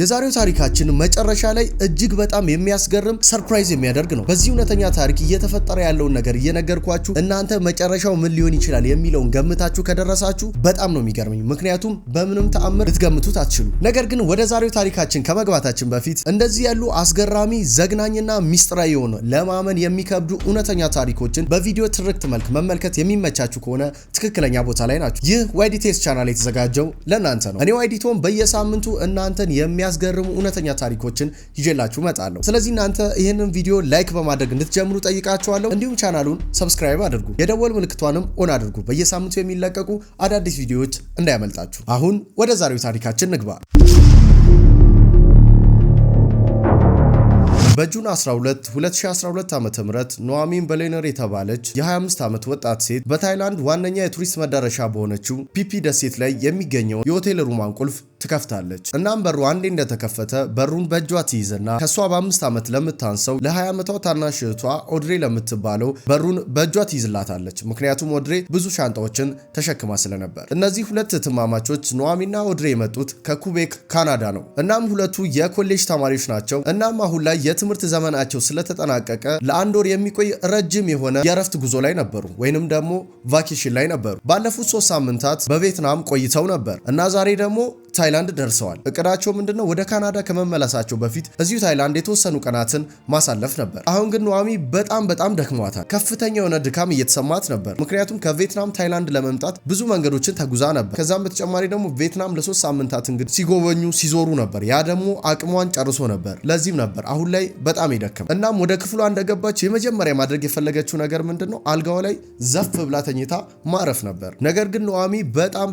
የዛሬው ታሪካችን መጨረሻ ላይ እጅግ በጣም የሚያስገርም ሰርፕራይዝ የሚያደርግ ነው። በዚህ እውነተኛ ታሪክ እየተፈጠረ ያለውን ነገር እየነገርኳችሁ እናንተ መጨረሻው ምን ሊሆን ይችላል የሚለውን ገምታችሁ ከደረሳችሁ በጣም ነው የሚገርመኝ። ምክንያቱም በምንም ተአምር ልትገምቱት አትችሉ። ነገር ግን ወደ ዛሬው ታሪካችን ከመግባታችን በፊት እንደዚህ ያሉ አስገራሚ ዘግናኝና ሚስጥራዊ የሆኑ ለማመን የሚከብዱ እውነተኛ ታሪኮችን በቪዲዮ ትርክት መልክ መመልከት የሚመቻችሁ ከሆነ ትክክለኛ ቦታ ላይ ናችሁ። ይህ ዋይዲቴስ ቻናል የተዘጋጀው ለእናንተ ነው። እኔ ዋይዲቶም በየሳምንቱ እናንተን የሚያስገርሙ እውነተኛ ታሪኮችን ይዤላችሁ መጣለሁ። ስለዚህ እናንተ ይህንን ቪዲዮ ላይክ በማድረግ እንድትጀምሩ ጠይቃችኋለሁ። እንዲሁም ቻናሉን ሰብስክራይብ አድርጉ፣ የደወል ምልክቷንም ኦን አድርጉ፣ በየሳምንቱ የሚለቀቁ አዳዲስ ቪዲዮዎች እንዳያመልጣችሁ። አሁን ወደ ዛሬው ታሪካችን ንግባ። በጁን 12 2012 ዓ.ም ኖአሚን በሌነር የተባለች የ25 ዓመት ወጣት ሴት በታይላንድ ዋነኛ የቱሪስት መዳረሻ በሆነችው ፒፒ ደሴት ላይ የሚገኘው የሆቴል ሩማን ቁልፍ ትከፍታለች። እናም በሩ አንዴ እንደተከፈተ በሩን በእጇ ትይዝና ከሷ በ5 ዓመት ለምታንሰው ለ20 ዓመቷ ታናሽ እህቷ ኦድሬ ለምትባለው በሩን በእጇ ትይዝላታለች። ምክንያቱም ኦድሬ ብዙ ሻንጣዎችን ተሸክማ ስለነበር። እነዚህ ሁለት እህትማማቾች ኖአሚንና ኦድሬ የመጡት ከኩቤክ ካናዳ ነው። እናም ሁለቱ የኮሌጅ ተማሪዎች ናቸው። እናም አሁን ላይ የትምህርት ዘመናቸው ስለተጠናቀቀ ለአንድ ወር የሚቆይ ረጅም የሆነ የእረፍት ጉዞ ላይ ነበሩ፣ ወይንም ደግሞ ቫኬሽን ላይ ነበሩ። ባለፉት 3 ሳምንታት በቪየትናም ቆይተው ነበር እና ዛሬ ደግሞ ታይላንድ ደርሰዋል። እቅዳቸው ምንድነው? ወደ ካናዳ ከመመለሳቸው በፊት እዚሁ ታይላንድ የተወሰኑ ቀናትን ማሳለፍ ነበር። አሁን ግን ኖአሚ በጣም ደክሟታል። ከፍተኛ የሆነ ድካም እየተሰማት ነበር። ምክንያቱም ከቪየትናም ታይላንድ ለመምጣት ብዙ መንገዶችን ተጉዛ ነበር። ከዛም በተጨማሪ ደግሞ ቪየትናም ለ3 ሳምንታት እንግዲህ ሲጎበኙ ሲዞሩ ነበር። ያ ደግሞ አቅሟን ጨርሶ ነበር። ለዚህም ነበር አሁን ላይ በጣም ይደክም። እናም ወደ ክፍሏ እንደገባች የመጀመሪያ ማድረግ የፈለገችው ነገር ምንድነው? አልጋው ላይ ዘፍ ብላ ተኝታ ማረፍ ነበር። ነገር ግን ኖአሚ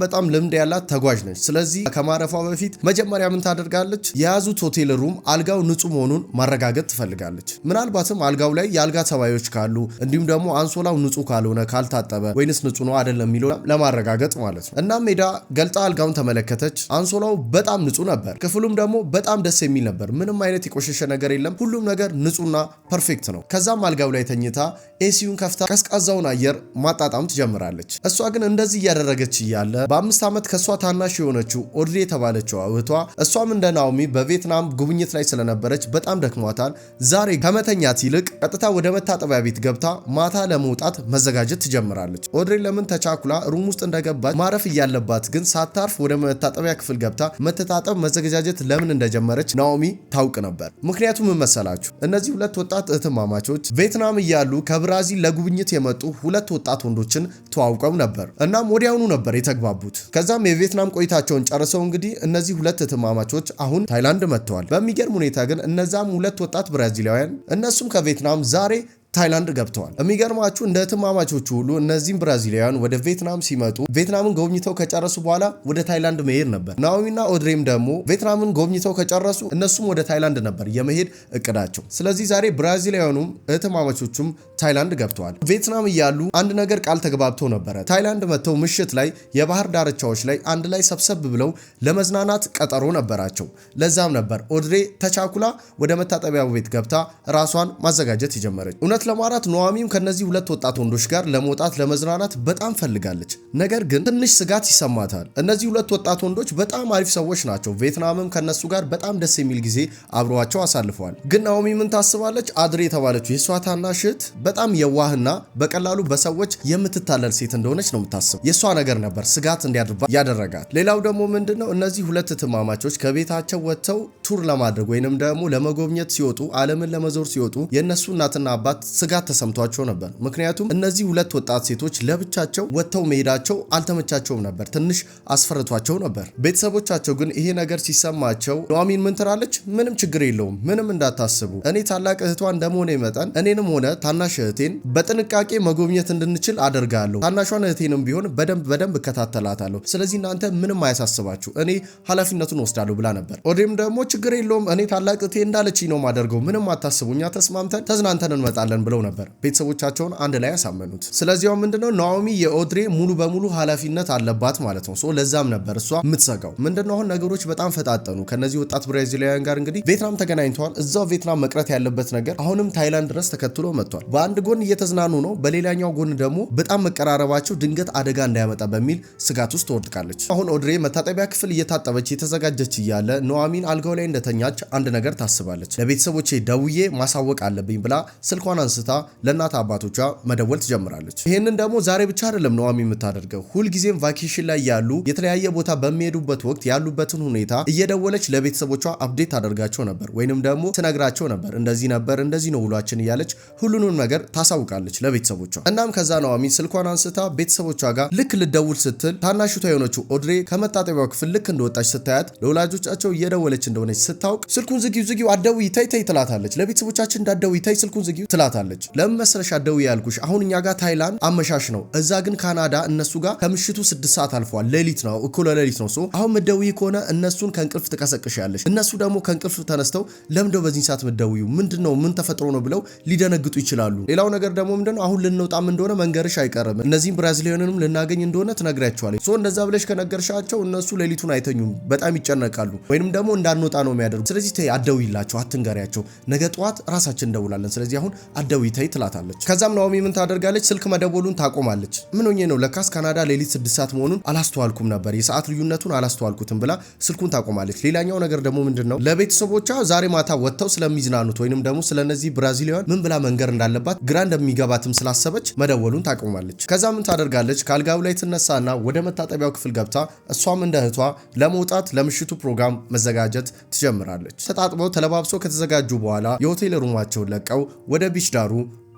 በጣም ልምድ ያላት ተጓዥ ነች። ስለዚህ ከማረፏ በፊት መጀመሪያ ምን ታደርጋለች? የያዙት ሆቴል ሩም አልጋው ንጹህ መሆኑን ማረጋገጥ ትፈልጋለች። ምናልባትም አልጋው ላይ የአልጋ ተባዮች ካሉ እንዲሁም ደግሞ አንሶላው ንጹህ ካልሆነ ካልታጠበ ወይንስ ንጹህ ነው አይደለም የሚለው ለማረጋገጥ ማለት ነው። እናም ሜዳ ገልጣ አልጋውን ተመለከተች። አንሶላው በጣም ንጹህ ነበር። ክፍሉም ደግሞ በጣም ደስ የሚል ነበር። ምንም አይነት የቆሸሸ ነገር የለም። ሁሉም ነገር ንጹህና ፐርፌክት ነው። ከዛም አልጋው ላይ ተኝታ ኤሲዩን ከፍታ ቀዝቃዛውን አየር ማጣጣም ትጀምራለች። እሷ ግን እንደዚህ እያደረገች እያለ በ5 ዓመት ከሷ ታናሽ የሆነችው ኦድሬ የተባለችው እህቷ እሷም እንደ ናኦሚ በቪየትናም ጉብኝት ላይ ስለነበረች በጣም ደክሟታል። ዛሬ ከመተኛት ይልቅ ቀጥታ ወደ መታጠቢያ ቤት ገብታ ማታ ለመውጣት መዘጋጀት ትጀምራለች። ኦድሬ ለምን ተቻኩላ ሩም ውስጥ እንደገባች ማረፍ እያለባት ግን ሳታርፍ ወደ መታጠቢያ ክፍል ገብታ መተጣጠብ መዘገጃጀት ለምን እንደጀመረች ናኦሚ ታውቅ ነበር። ምክንያቱም ምን መሰላችሁ? እነዚህ ሁለት ወጣት እህትማማቾች ቪየትናም እያሉ ከብራዚል ለጉብኝት የመጡ ሁለት ወጣት ወንዶችን ተዋውቀው ነበር። እናም ወዲያውኑ ነበር የተግባቡት። ከዛም የቪየትናም ቆይታቸውን ጨርሰው እንግዲህ እነዚህ ሁለት እህትማማቾች አሁን ታይላንድ መጥተዋል። በሚገርም ሁኔታ ግን እነዛም ሁለት ወጣት ብራዚላውያን እነሱም ከቪየትናም ዛሬ ታይላንድ ገብተዋል። የሚገርማችሁ እንደ እህትማማቾቹ ሁሉ እነዚህም ብራዚላውያን ወደ ቪየትናም ሲመጡ ቪየትናምን ጎብኝተው ከጨረሱ በኋላ ወደ ታይላንድ መሄድ ነበር። ናኦሚና ኦድሬም ደግሞ ቪየትናምን ጎብኝተው ከጨረሱ እነሱም ወደ ታይላንድ ነበር የመሄድ እቅዳቸው። ስለዚህ ዛሬ ብራዚላውያኑም እህትማማቾቹም ታይላንድ ገብተዋል። ቪየትናም እያሉ አንድ ነገር ቃል ተግባብተው ነበረ። ታይላንድ መጥተው ምሽት ላይ የባህር ዳርቻዎች ላይ አንድ ላይ ሰብሰብ ብለው ለመዝናናት ቀጠሮ ነበራቸው። ለዛም ነበር ኦድሬ ተቻኩላ ወደ መታጠቢያ ቤት ገብታ ራሷን ማዘጋጀት የጀመረች። እውነት ለማራት ኖአሚም ከነዚህ ሁለት ወጣት ወንዶች ጋር ለመውጣት ለመዝናናት በጣም ፈልጋለች። ነገር ግን ትንሽ ስጋት ይሰማታል። እነዚህ ሁለት ወጣት ወንዶች በጣም አሪፍ ሰዎች ናቸው። ቪየትናምም ከነሱ ጋር በጣም ደስ የሚል ጊዜ አብረዋቸው አሳልፈዋል። ግን ናኦሚ ምን ታስባለች? አድሬ የተባለችው የሷ ታናሽ እህት በጣም የዋህና በቀላሉ በሰዎች የምትታለል ሴት እንደሆነች ነው የምታስበው። የሷ ነገር ነበር ስጋት እንዲያድርባት ያደረጋት። ሌላው ደግሞ ምንድነው? እነዚህ ሁለት እህትማማቾች ከቤታቸው ወጥተው ቱር ለማድረግ ወይንም ደግሞ ለመጎብኘት ሲወጡ፣ ዓለምን ለመዞር ሲወጡ የነሱ እናትና አባት ስጋት ተሰምቷቸው ነበር። ምክንያቱም እነዚህ ሁለት ወጣት ሴቶች ለብቻቸው ወጥተው መሄዳቸው አልተመቻቸውም ነበር፣ ትንሽ አስፈርቷቸው ነበር። ቤተሰቦቻቸው ግን ይሄ ነገር ሲሰማቸው ኖአሚን ምን ትላለች? ምንም ችግር የለውም፣ ምንም እንዳታስቡ፣ እኔ ታላቅ እህቷ እንደመሆነ መጠን እኔንም ሆነ ታናሽ እህቴን በጥንቃቄ መጎብኘት እንድንችል አደርጋለሁ። ታናሿን እህቴንም ቢሆን በደንብ እከታተላታለሁ። ስለዚህ እናንተ ምንም አያሳስባችሁ፣ እኔ ኃላፊነቱን ወስዳለሁ ብላ ነበር። ኦድሬም ደግሞ ችግር የለውም፣ እኔ ታላቅ እህቴ እንዳለችኝ ነው ማደርገው፣ ምንም አታስቡ፣ እኛ ተስማምተን ተዝናንተን እንመጣለን ብለው ነበር ቤተሰቦቻቸውን አንድ ላይ ያሳመኑት። ስለዚህ ምንድነው ናኦሚ የኦድሬ ሙሉ በሙሉ ኃላፊነት አለባት ማለት ነው። ለዛም ነበር እሷ የምትሰጋው። ምንድነው አሁን ነገሮች በጣም ፈጣጠኑ። ከነዚህ ወጣት ብራዚላውያን ጋር እንግዲህ ቪየትናም ተገናኝተዋል። እዛው ቪየትናም መቅረት ያለበት ነገር አሁንም ታይላንድ ድረስ ተከትሎ መጥቷል። በአንድ ጎን እየተዝናኑ ነው፣ በሌላኛው ጎን ደግሞ በጣም መቀራረባቸው ድንገት አደጋ እንዳያመጣ በሚል ስጋት ውስጥ ትወድቃለች። አሁን ኦድሬ መታጠቢያ ክፍል እየታጠበች የተዘጋጀች እያለ ኖአሚን አልጋው ላይ እንደተኛች አንድ ነገር ታስባለች። ለቤተሰቦቼ ደውዬ ማሳወቅ አለብኝ ብላ ስልኳን አንስታ ለእናት አባቶቿ መደወል ትጀምራለች። ይሄንን ደግሞ ዛሬ ብቻ አይደለም ኑሃሚ የምታደርገው። ሁልጊዜም ቫኬሽን ላይ ያሉ የተለያየ ቦታ በሚሄዱበት ወቅት ያሉበትን ሁኔታ እየደወለች ለቤተሰቦቿ አፕዴት ታደርጋቸው ነበር፣ ወይንም ደግሞ ትነግራቸው ነበር። እንደዚህ ነበር፣ እንደዚህ ነው ውሏችን እያለች ሁሉንም ነገር ታሳውቃለች ለቤተሰቦቿ። እናም ከዛ ኑሃሚ ስልኳን አንስታ ቤተሰቦቿ ጋር ልክ ልደውል ስትል ታናሽቷ የሆነችው ኦድሬ ከመታጠቢያው ክፍል ልክ እንደወጣች ስታያት ለወላጆቻቸው እየደወለች እንደሆነች ስታውቅ ስልኩን ዝጊው አትደውይ ተይ ትላታለች። ለቤተሰቦቻችን እንዳትደውይ ተይ ስልኩን ዝጊው ትላታለች። ለምን መሰለሽ አትደውይ ያልኩሽ? አሁን እኛ ጋር ታይላንድ አመሻሽ ነው፣ እዛ ግን ካናዳ እነሱ ጋር ከምሽቱ 6 ሰዓት አልፏል። ሌሊት ነው፣ እኩለ ሌሊት ነው። አሁን ምትደውይ ከሆነ እነሱን ከእንቅልፍ ትቀሰቅሻለሽ። እነሱ ደግሞ ከእንቅልፍ ተነስተው ለምንድነው በዚህ ሰዓት ምትደውዩ? ምንድነው ምን ተፈጥሮ ነው ብለው ሊደነግጡ ይችላሉ። ሌላው ነገር ደግሞ ምንድነው አሁን ልንወጣም እንደሆነ መንገርሽ አይቀርም። እነዚህም ብራዚሊያንንም ልናገኝ እንደሆነ ትነግሪያቸዋለች። እንደዛ ብለሽ ከነገርሻቸው እነሱ ሌሊቱን አይተኙም፣ በጣም ይጨነቃሉ፣ ወይንም ደግሞ እንዳንወጣ ነው የሚያደርጉት። ስለዚህ ተይ አትደውይላቸው፣ አትንገሪያቸው፣ ነገ ጠዋት ራሳችን እንደውላለን፣ ስለዚህ አሁን አትደውይ ተይ ትላታለች። ከዛም ኑሃሚ ምን ታደርጋለች? ስልክ መደወሉን ታቆማለች። ምን ሆኜ ነው ለካስ ካናዳ ሌሊት 6 ሰዓት መሆኑን አላስተዋልኩም ነበር፣ የሰዓት ልዩነቱን አላስተዋልኩትም ብላ ስልኩን ታቆማለች። ሌላኛው ነገር ደግሞ ምንድነው ለቤተሰቦቿ ዛሬ ማታ ወጥተው ስለሚዝናኑት ወይንም ደግሞ ስለነዚህ ብራዚሊያን ምን ብላ መንገር እንዳለባት ግራ እንደሚገባትም ስላሰበች መደወሉን ታቆማለች። ከዛ ምን ታደርጋለች? ካልጋው ላይ ትነሳና ወደ መታጠቢያው ክፍል ገብታ እሷም እንደ እህቷ ለመውጣት ለምሽቱ ፕሮግራም መዘጋጀት ትጀምራለች። ተጣጥበው ተለባብሰው ከተዘጋጁ በኋላ የሆቴል ሩማቸውን ለቀው ወደ ቢች ዳሩ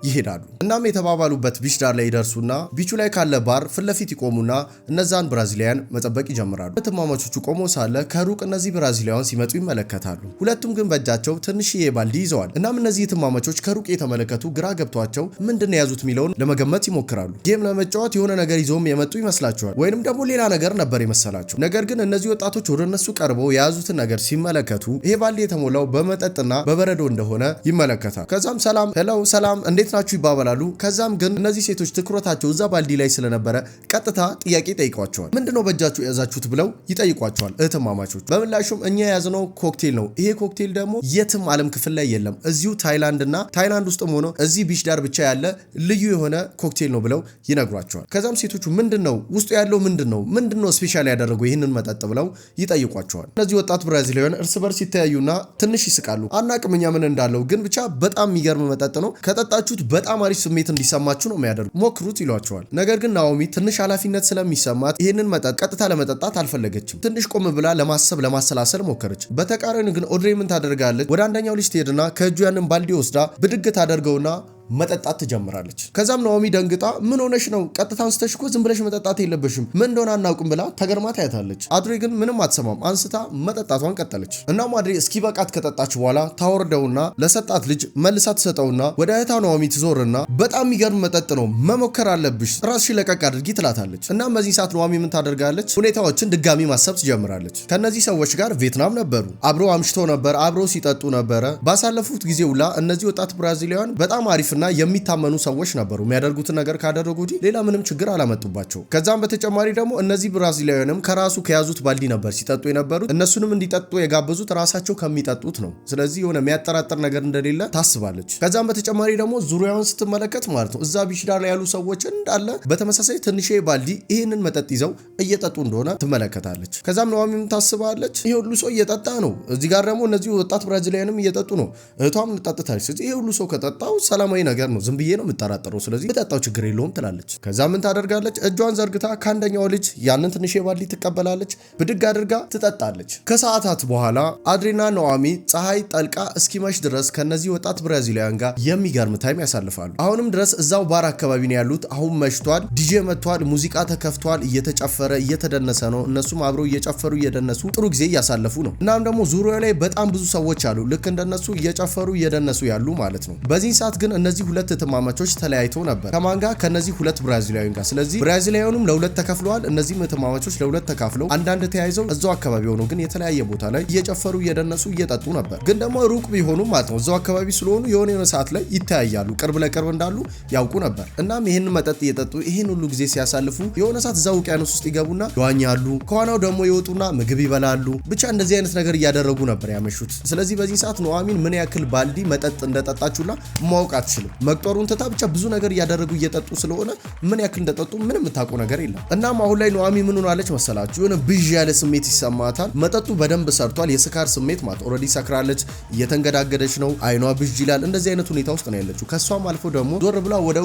ይሄዳሉ። እናም የተባባሉበት ቢች ዳር ላይ ይደርሱና ቢቹ ላይ ካለ ባር ፊት ለፊት ይቆሙና እነዛን ብራዚሊያን መጠበቅ ይጀምራሉ። እህትማማቾቹ ቆመው ሳለ ከሩቅ እነዚህ ብራዚሊያን ሲመጡ ይመለከታሉ። ሁለቱም ግን በእጃቸው ትንሽዬ ባልዲ ይዘዋል። እናም እነዚህ እህትማማቾች ከሩቅ የተመለከቱ ግራ ገብቷቸው ምንድነው የያዙት የሚለውን ለመገመት ይሞክራሉ። ጌም ለመጫወት የሆነ ነገር ይዘውም የመጡ ይመስላቸዋል፣ ወይንም ደግሞ ሌላ ነገር ነበር የመሰላቸው። ነገር ግን እነዚህ ወጣቶች ወደ እነሱ ቀርበው የያዙትን ነገር ሲመለከቱ ይሄ ባልዲ የተሞላው በመጠጥና በበረዶ እንደሆነ ይመለከታል። ከዛም ሰላም ሄሎ ሰላም እንዴት ናችሁ ይባባላሉ። ከዛም ግን እነዚህ ሴቶች ትኩረታቸው እዛ ባልዲ ላይ ስለነበረ ቀጥታ ጥያቄ ጠይቋቸዋል። ምንድነው በእጃችሁ የያዛችሁት ብለው ይጠይቋቸዋል እህትማማቾች። በምላሹም እኛ የያዝነው ኮክቴል ነው፣ ይሄ ኮክቴል ደግሞ የትም ዓለም ክፍል ላይ የለም፣ እዚሁ ታይላንድ ውስጥም ሆኖ እዚህ ቢች ዳር ብቻ ያለ ልዩ የሆነ ኮክቴል ነው ብለው ይነግሯቸዋል። ከዛም ሴቶቹ ምንድነው ውስጡ ያለው ምንድነው ስፔሻል ያደረገው ይህንን መጠጥ ብለው ይጠይቋቸዋል። እነዚህ ወጣት ብራዚሊያን እርስ በርስ ይተያዩና ትንሽ ይስቃሉ። አናቅም እኛ ምን እንዳለው፣ ግን ብቻ በጣም የሚገርም መጠጥ ነው፣ ከጠጣችሁት በጣም አሪፍ ስሜት እንዲሰማችሁ ነው የሚያደርጉ፣ ሞክሩት ይሏቸዋል። ነገር ግን ኑሃሚ ትንሽ ኃላፊነት ስለሚሰማት ይህንን መጠጥ ቀጥታ ለመጠጣት አልፈለገችም። ትንሽ ቆም ብላ ለማሰላሰል ሞከረች። በተቃራኒ ግን ኦድሬ ምን ታደርጋለች? ወደ አንደኛው ልጅ ትሄድና ከእጁ ያንን ባልዲ ወስዳ ብድግ ታደርገውና መጠጣት ትጀምራለች። ከዛም ኑሃሚ ደንግጣ ምን ሆነሽ ነው? ቀጥታ አንስተሽ እኮ ዝም ብለሽ መጠጣት የለበሽም፣ ምን እንደሆነ አናውቅም ብላ ተገርማ ታያታለች። አድሬ ግን ምንም አትሰማም፣ አንስታ መጠጣቷን ቀጠለች። እናም አድሬ እስኪበቃት ከጠጣች በኋላ ታወርደውና ለሰጣት ልጅ መልሳ ትሰጠውና ወደ እህቷ ኑሃሚ ትዞርና በጣም የሚገርም መጠጥ ነው፣ መሞከር አለብሽ፣ ራስሽ ለቀቅ አድርጊ ትላታለች። እናም በዚህ ሰዓት ኑሃሚ ምን ታደርጋለች? ሁኔታዎችን ድጋሚ ማሰብ ትጀምራለች። ከነዚህ ሰዎች ጋር ቪየትናም ነበሩ፣ አብረው አምሽተው ነበር፣ አብረው ሲጠጡ ነበረ። ባሳለፉት ጊዜ ሁላ እነዚህ ወጣት ብራዚሊያን በጣም አሪፍ የሚታመኑ ሰዎች ነበሩ። የሚያደርጉትን ነገር ካደረጉ ሌላ ምንም ችግር አላመጡባቸው። ከዛም በተጨማሪ ደግሞ እነዚህ ብራዚሊያንም ከራሱ ከያዙት ባልዲ ነበር ሲጠጡ የነበሩት። እነሱንም እንዲጠጡ የጋበዙት ራሳቸው ከሚጠጡት ነው። ስለዚህ የሆነ የሚያጠራጥር ነገር እንደሌለ ታስባለች። ከዛም በተጨማሪ ደግሞ ዙሪያውን ስትመለከት ማለት ነው እዛ ቢች ዳር ላይ ያሉ ሰዎች እንዳለ በተመሳሳይ ትንሽ ባልዲ ይህንን መጠጥ ይዘው እየጠጡ እንደሆነ ትመለከታለች። ከዛም ኑሃሚም ታስባለች ይሄ ሁሉ ሰው እየጠጣ ነው፣ እዚህ ጋር ደግሞ እነዚህ ወጣት ብራዚሊያንም እየጠጡ ነው፣ እህቷም ጠጥታለች። ስለዚህ ይሄ ሁሉ ሰው ከጠጣው ሰላማዊ ነገር ነው፣ ዝም ብዬ ነው የምጠራጠረው፣ ስለዚህ በጠጣው ችግር የለውም ትላለች። ከዛ ምን ታደርጋለች? እጇን ዘርግታ ከአንደኛው ልጅ ያንን ትንሽ ባልዲ ትቀበላለች፣ ብድግ አድርጋ ትጠጣለች። ከሰዓታት በኋላ አድሬና ኑሃሚ ፀሐይ ጠልቃ እስኪመሽ ድረስ ከነዚህ ወጣት ብራዚሊያን ጋር የሚገርም ታይም ያሳልፋሉ። አሁንም ድረስ እዛው ባር አካባቢ ነው ያሉት። አሁን መሽቷል፣ ዲጄ መጥቷል፣ ሙዚቃ ተከፍቷል፣ እየተጨፈረ እየተደነሰ ነው። እነሱም አብረው እየጨፈሩ እየደነሱ ጥሩ ጊዜ እያሳለፉ ነው። እናም ደግሞ ዙሪያው ላይ በጣም ብዙ ሰዎች አሉ፣ ልክ እንደነሱ እየጨፈሩ እየደነሱ ያሉ ማለት ነው። በዚህ ሰዓት ግን እነዚህ ሁለት እህትማማቾች ተለያይተው ነበር። ከማን ጋር? ከነዚህ ሁለት ብራዚሊያን ጋር። ስለዚህ ብራዚሊያኑም ለሁለት ተከፍለዋል፣ እነዚህም እህትማማቾች ለሁለት ተካፍለው አንዳንድ ተያይዘው እዛው አካባቢ ሆነው ግን የተለያየ ቦታ ላይ እየጨፈሩ እየደነሱ እየጠጡ ነበር። ግን ደግሞ ሩቅ ቢሆኑም ማለት ነው እዛው አካባቢ ስለሆኑ የሆነ ሰዓት ላይ ይተያያሉ፣ ቅርብ ለቅርብ እንዳሉ ያውቁ ነበር። እናም ይህንን መጠጥ እየጠጡ ይህን ሁሉ ጊዜ ሲያሳልፉ የሆነ ሰዓት እዛው ውቅያኖስ ውስጥ ይገቡና ይዋኛሉ፣ ከዋናው ደግሞ ይወጡና ምግብ ይበላሉ። ብቻ እንደዚህ አይነት ነገር እያደረጉ ነበር ያመሹት። ስለዚህ በዚህ ሰዓት ኑሃሚን ምን ያክል ባልዲ መጠጥ እንደጠጣችሁላ ማወቅ አትችልም። አትችልም። መቅጠሩን ተታ ብቻ ብዙ ነገር እያደረጉ እየጠጡ ስለሆነ ምን ያክል እንደጠጡ ምንም የምታውቀው ነገር የለም። እናም አሁን ላይ ኑሃሚ ምን ሆናለች መሰላችሁ? የሆነ ብዥ ያለ ስሜት ይሰማታል። መጠጡ በደንብ ሰርቷል። የስካር ስሜት ማለት ኦልሬዲ ሰክራለች፣ እየተንገዳገደች ነው፣ አይኗ ብዥ ይላል። እንደዚህ አይነት ሁኔታ ውስጥ ነው ያለችው። ከሷም አልፎ ደግሞ ዞር ብላ ወደ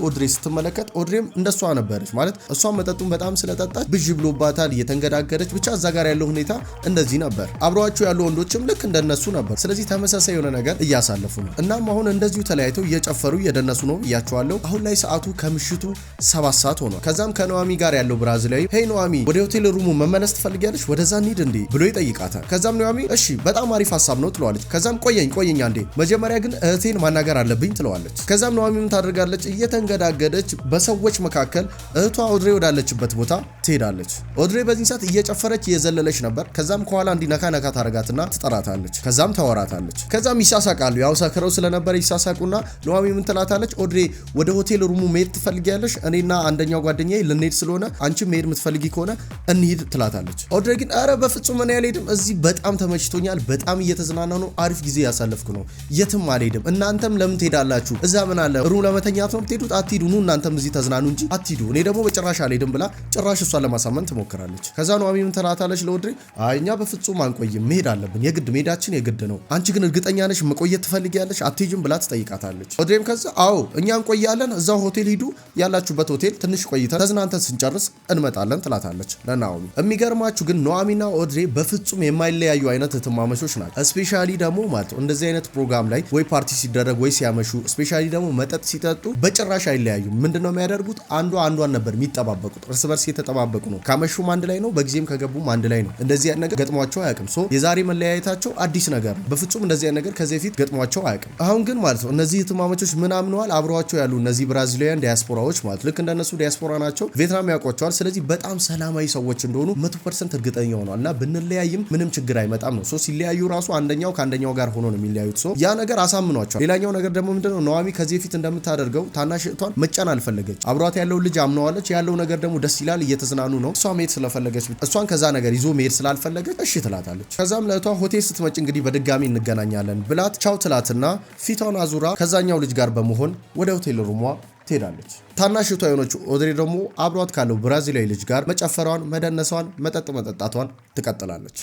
ኦድሬ ስትመለከት ኦድሬም እንደሷ ነበረች ማለት እሷ መጠጡን በጣም ስለጠጣች ብዥ ብሎባታል፣ እየተንገዳገደች ብቻ እዛ ጋር ያለው ሁኔታ እንደዚህ ነበር። አብረዋቸው ያሉ ወንዶችም ልክ እንደነሱ ነበር። ስለዚህ ተመሳሳይ የሆነ ነገር እያሳለፉ ነው። እናም አሁን እንደዚሁ ተለያይተው እየጨፈሩ እየደነሱ ነው ብያቸዋለሁ። አሁን ላይ ሰዓቱ ከምሽቱ 7 ሰዓት ሆኗል። ከዛም ከኑሃሚ ጋር ያለው ብራዚላዊ ሄይ ኑሃሚ ወደ ሆቴል ሩሙ መመለስ ትፈልጊያለሽ? ወደዛ እንሂድ እንዴ ብሎ ይጠይቃታል። ከዛም ኑሃሚ እሺ በጣም አሪፍ ሀሳብ ነው ትለዋለች። ከዛም ቆየኝ አንዴ መጀመሪያ ግን እህቴን ማናገር አለብኝ ትለዋለች። ከዛም ኑሃሚ ምን ታደርጋለች? እየተንገዳገደች በሰዎች መካከል እህቷ ኦድሬ ወዳለችበት ቦታ ትሄዳለች። ኦድሬ በዚህ ሰዓት እየጨፈረች እየዘለለች ነበር። ከዛም ከኋላ እንዲነካ ታረጋትና ትጠራታለች። ከዛም ታወራታለች። ከዛም ይሳሳቃሉ። ያው ሰክረው ስለነበር ይሳሳቁና ኑሃሚ ምን ትላታለች? ኦድሬ ወደ ሆቴል ሩሙ መሄድ ትፈልጊያለሽ? እኔና አንደኛው ጓደኛዬ ልንሄድ ስለሆነ አንቺ መሄድ የምትፈልጊ ከሆነ እንሂድ ትላታለች። ኦድሬ ግን አረ በፍጹም እኔ አልሄድም፣ እዚህ በጣም ተመችቶኛል፣ በጣም እየተዝናና ነው፣ አሪፍ ጊዜ ያሳለፍኩ ነው፣ የትም አልሄድም። እናንተም ለምን ትሄዳላችሁ? እዛ ምን አለ ሩም ለመተኛት ነው የምትሄዱት? አትሂዱ፣ ኑ እናንተም እዚህ ተዝናኑ እንጂ አትሂዱ፣ እኔ ደግሞ በጭራሽ አልሄድም ብላ ጭራሽ እሷን ለማሳመን ትሞክራለች። ከዛ ኑሃሚ ምን ትላታለች ለኦድሬ? አይ እኛ በፍጹም አንቆይም፣ መሄድ አለብን፣ የግድ መሄዳችን የግድ ነው። አንቺ ግን እርግጠኛ ነሽ መቆየት ትፈልጊያለሽ? አትሄጂም ብላ ትጠይቃታለች። ኦድሬም ከዛ አዎ እኛ እንቆያለን፣ እዛው ሆቴል ሂዱ፣ ያላችሁበት ሆቴል ትንሽ ቆይተን ተዝናንተን ስንጨርስ እንመጣለን ትላታለች ለኑሃሚ። የሚገርማችሁ ግን ኑሃሚና ኦድሬ በፍጹም የማይለያዩ አይነት እህትማማቾች ናቸው። ስፔሻሊ ደግሞ ማለት እንደዚህ አይነት ፕሮግራም ላይ ወይ ፓርቲ ሲደረግ ወይ ሲያመሹ ስፔሻሊ ደግሞ መጠጥ ሲጠጡ በጭራሽ አይለያዩም። ምንድነው የሚያደርጉት? አንዷን ነበር የሚጠባበቁት። እርስ በርስ የተጠባበቁ ነው። ካመሹም አንድ ላይ ነው፣ በጊዜም ከገቡም አንድ ላይ ነው። እንደዚህ አይነት ነገር ገጥሟቸው አያውቅም። የዛሬ መለያየታቸው አዲስ ነገር ነው። በፍጹም እንደዚህ አይነት ነገር ከዚህ በፊት ገጥሟቸው አያውቅም። አሁን ግን ማለት ነው እነዚህ እህትማማቾች ምን አምነዋል? አብረዋቸው ያሉ እነዚህ ብራዚሊያን ዲያስፖራዎች ማለት ልክ እንደነሱ ዲያስፖራ ናቸው። ቪየትናም ያውቋቸዋል። ስለዚህ በጣም ሰላማዊ ሰዎች እንደሆኑ 100% እርግጠኛ ሆኗል እና ብንለያይም ምንም ችግር አይመጣም ነው። ሲለያዩ ራሱ አንደኛው ከአንደኛው ጋር ሆኖ ነው የሚለያዩት። ያ ነገር አሳምኗቸዋል። ሌላኛው ነገር ደግሞ ምንድነው ኑሃሚ ከዚህ በፊት እንደምታደርገው ታናሽ እህቷን መጫን አልፈለገች። አብሯት ያለው ልጅ አምነዋለች። ያለው ነገር ደግሞ ደስ ይላል፣ እየተዝናኑ ነው። እሷ መሄድ ስለፈለገች እሷን ከዛ ነገር ይዞ መሄድ ስላልፈለገች እሺ ትላታለች። ከዛም ለእህቷ ሆቴል ስትመጭ እንግዲህ በድጋሚ እንገናኛለን ብላት ቻው ትላትና ፊቷን አዙራ ከዛኛው ልጅ ጋር በመሆን ወደ ሆቴል ሩሟ ትሄዳለች። ታናሽቷ የሆነችው ኦድሬ ደግሞ አብሯት ካለው ብራዚላዊ ልጅ ጋር መጨፈሯን፣ መደነሷን፣ መጠጥ መጠጣቷን ትቀጥላለች።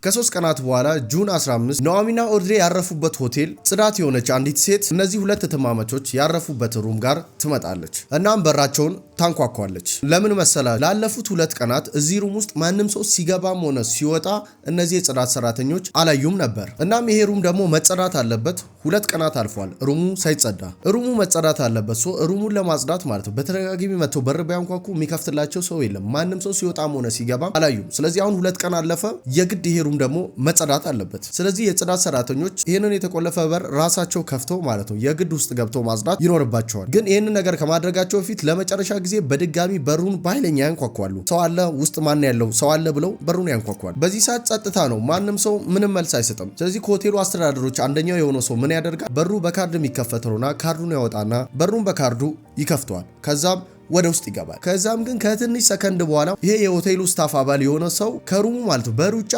ከ3 ቀናት በኋላ ጁን 15 ኑሃሚና ኦድሬ ያረፉበት ሆቴል ጽዳት የሆነች አንዲት ሴት እነዚህ ሁለት እህትማማቾች ያረፉበት ሩም ጋር ትመጣለች። እናም በራቸውን ታንኳኳለች። ለምን መሰላ? ላለፉት 2 ቀናት እዚህ ሩም ውስጥ ማንም ሰው ሲገባም ሆነ ሲወጣ እነዚህ የጽዳት ሰራተኞች አላዩም ነበር። እናም ይሄ ሩም ደግሞ መጸዳት አለበት። 2 ቀናት አልፏል ሩሙ ሳይጸዳ። ሩሙ መጸዳት አለበት። ሩሙን ለማጽዳት ማለት ነው በተደጋጋሚ መጥተው በር ቢያንኳኩ የሚከፍትላቸው ሰው የለም። ማንም ሰው ሲወጣም ሆነ ሲገባም አላዩም። ስለዚህ አሁን 2 ቀን አለፈ። የግድ ይሄ ደግሞ መጸዳት አለበት። ስለዚህ የጽዳት ሰራተኞች ይህንን የተቆለፈ በር ራሳቸው ከፍተው ማለት ነው የግድ ውስጥ ገብተው ማጽዳት ይኖርባቸዋል። ግን ይህንን ነገር ከማድረጋቸው በፊት ለመጨረሻ ጊዜ በድጋሚ በሩን በኃይለኛ ያንኳኳሉ። ሰው አለ ውስጥ ማን ያለው ሰው አለ ብለው በሩን ያንኳኳሉ። በዚህ ሰዓት ጸጥታ ነው። ማንም ሰው ምንም መልስ አይሰጥም። ስለዚህ ከሆቴሉ አስተዳደሮች አንደኛው የሆነው ሰው ምን ያደርጋል? በሩ በካርድ የሚከፈተውና ካርዱን ያወጣና በሩን በካርዱ ይከፍተዋል። ከዛም ወደ ውስጥ ይገባል። ከዛም ግን ከትንሽ ሰከንድ በኋላ ይሄ የሆቴሉ ስታፍ አባል የሆነ ሰው ከሩሙ ማለት ነው በሩጫ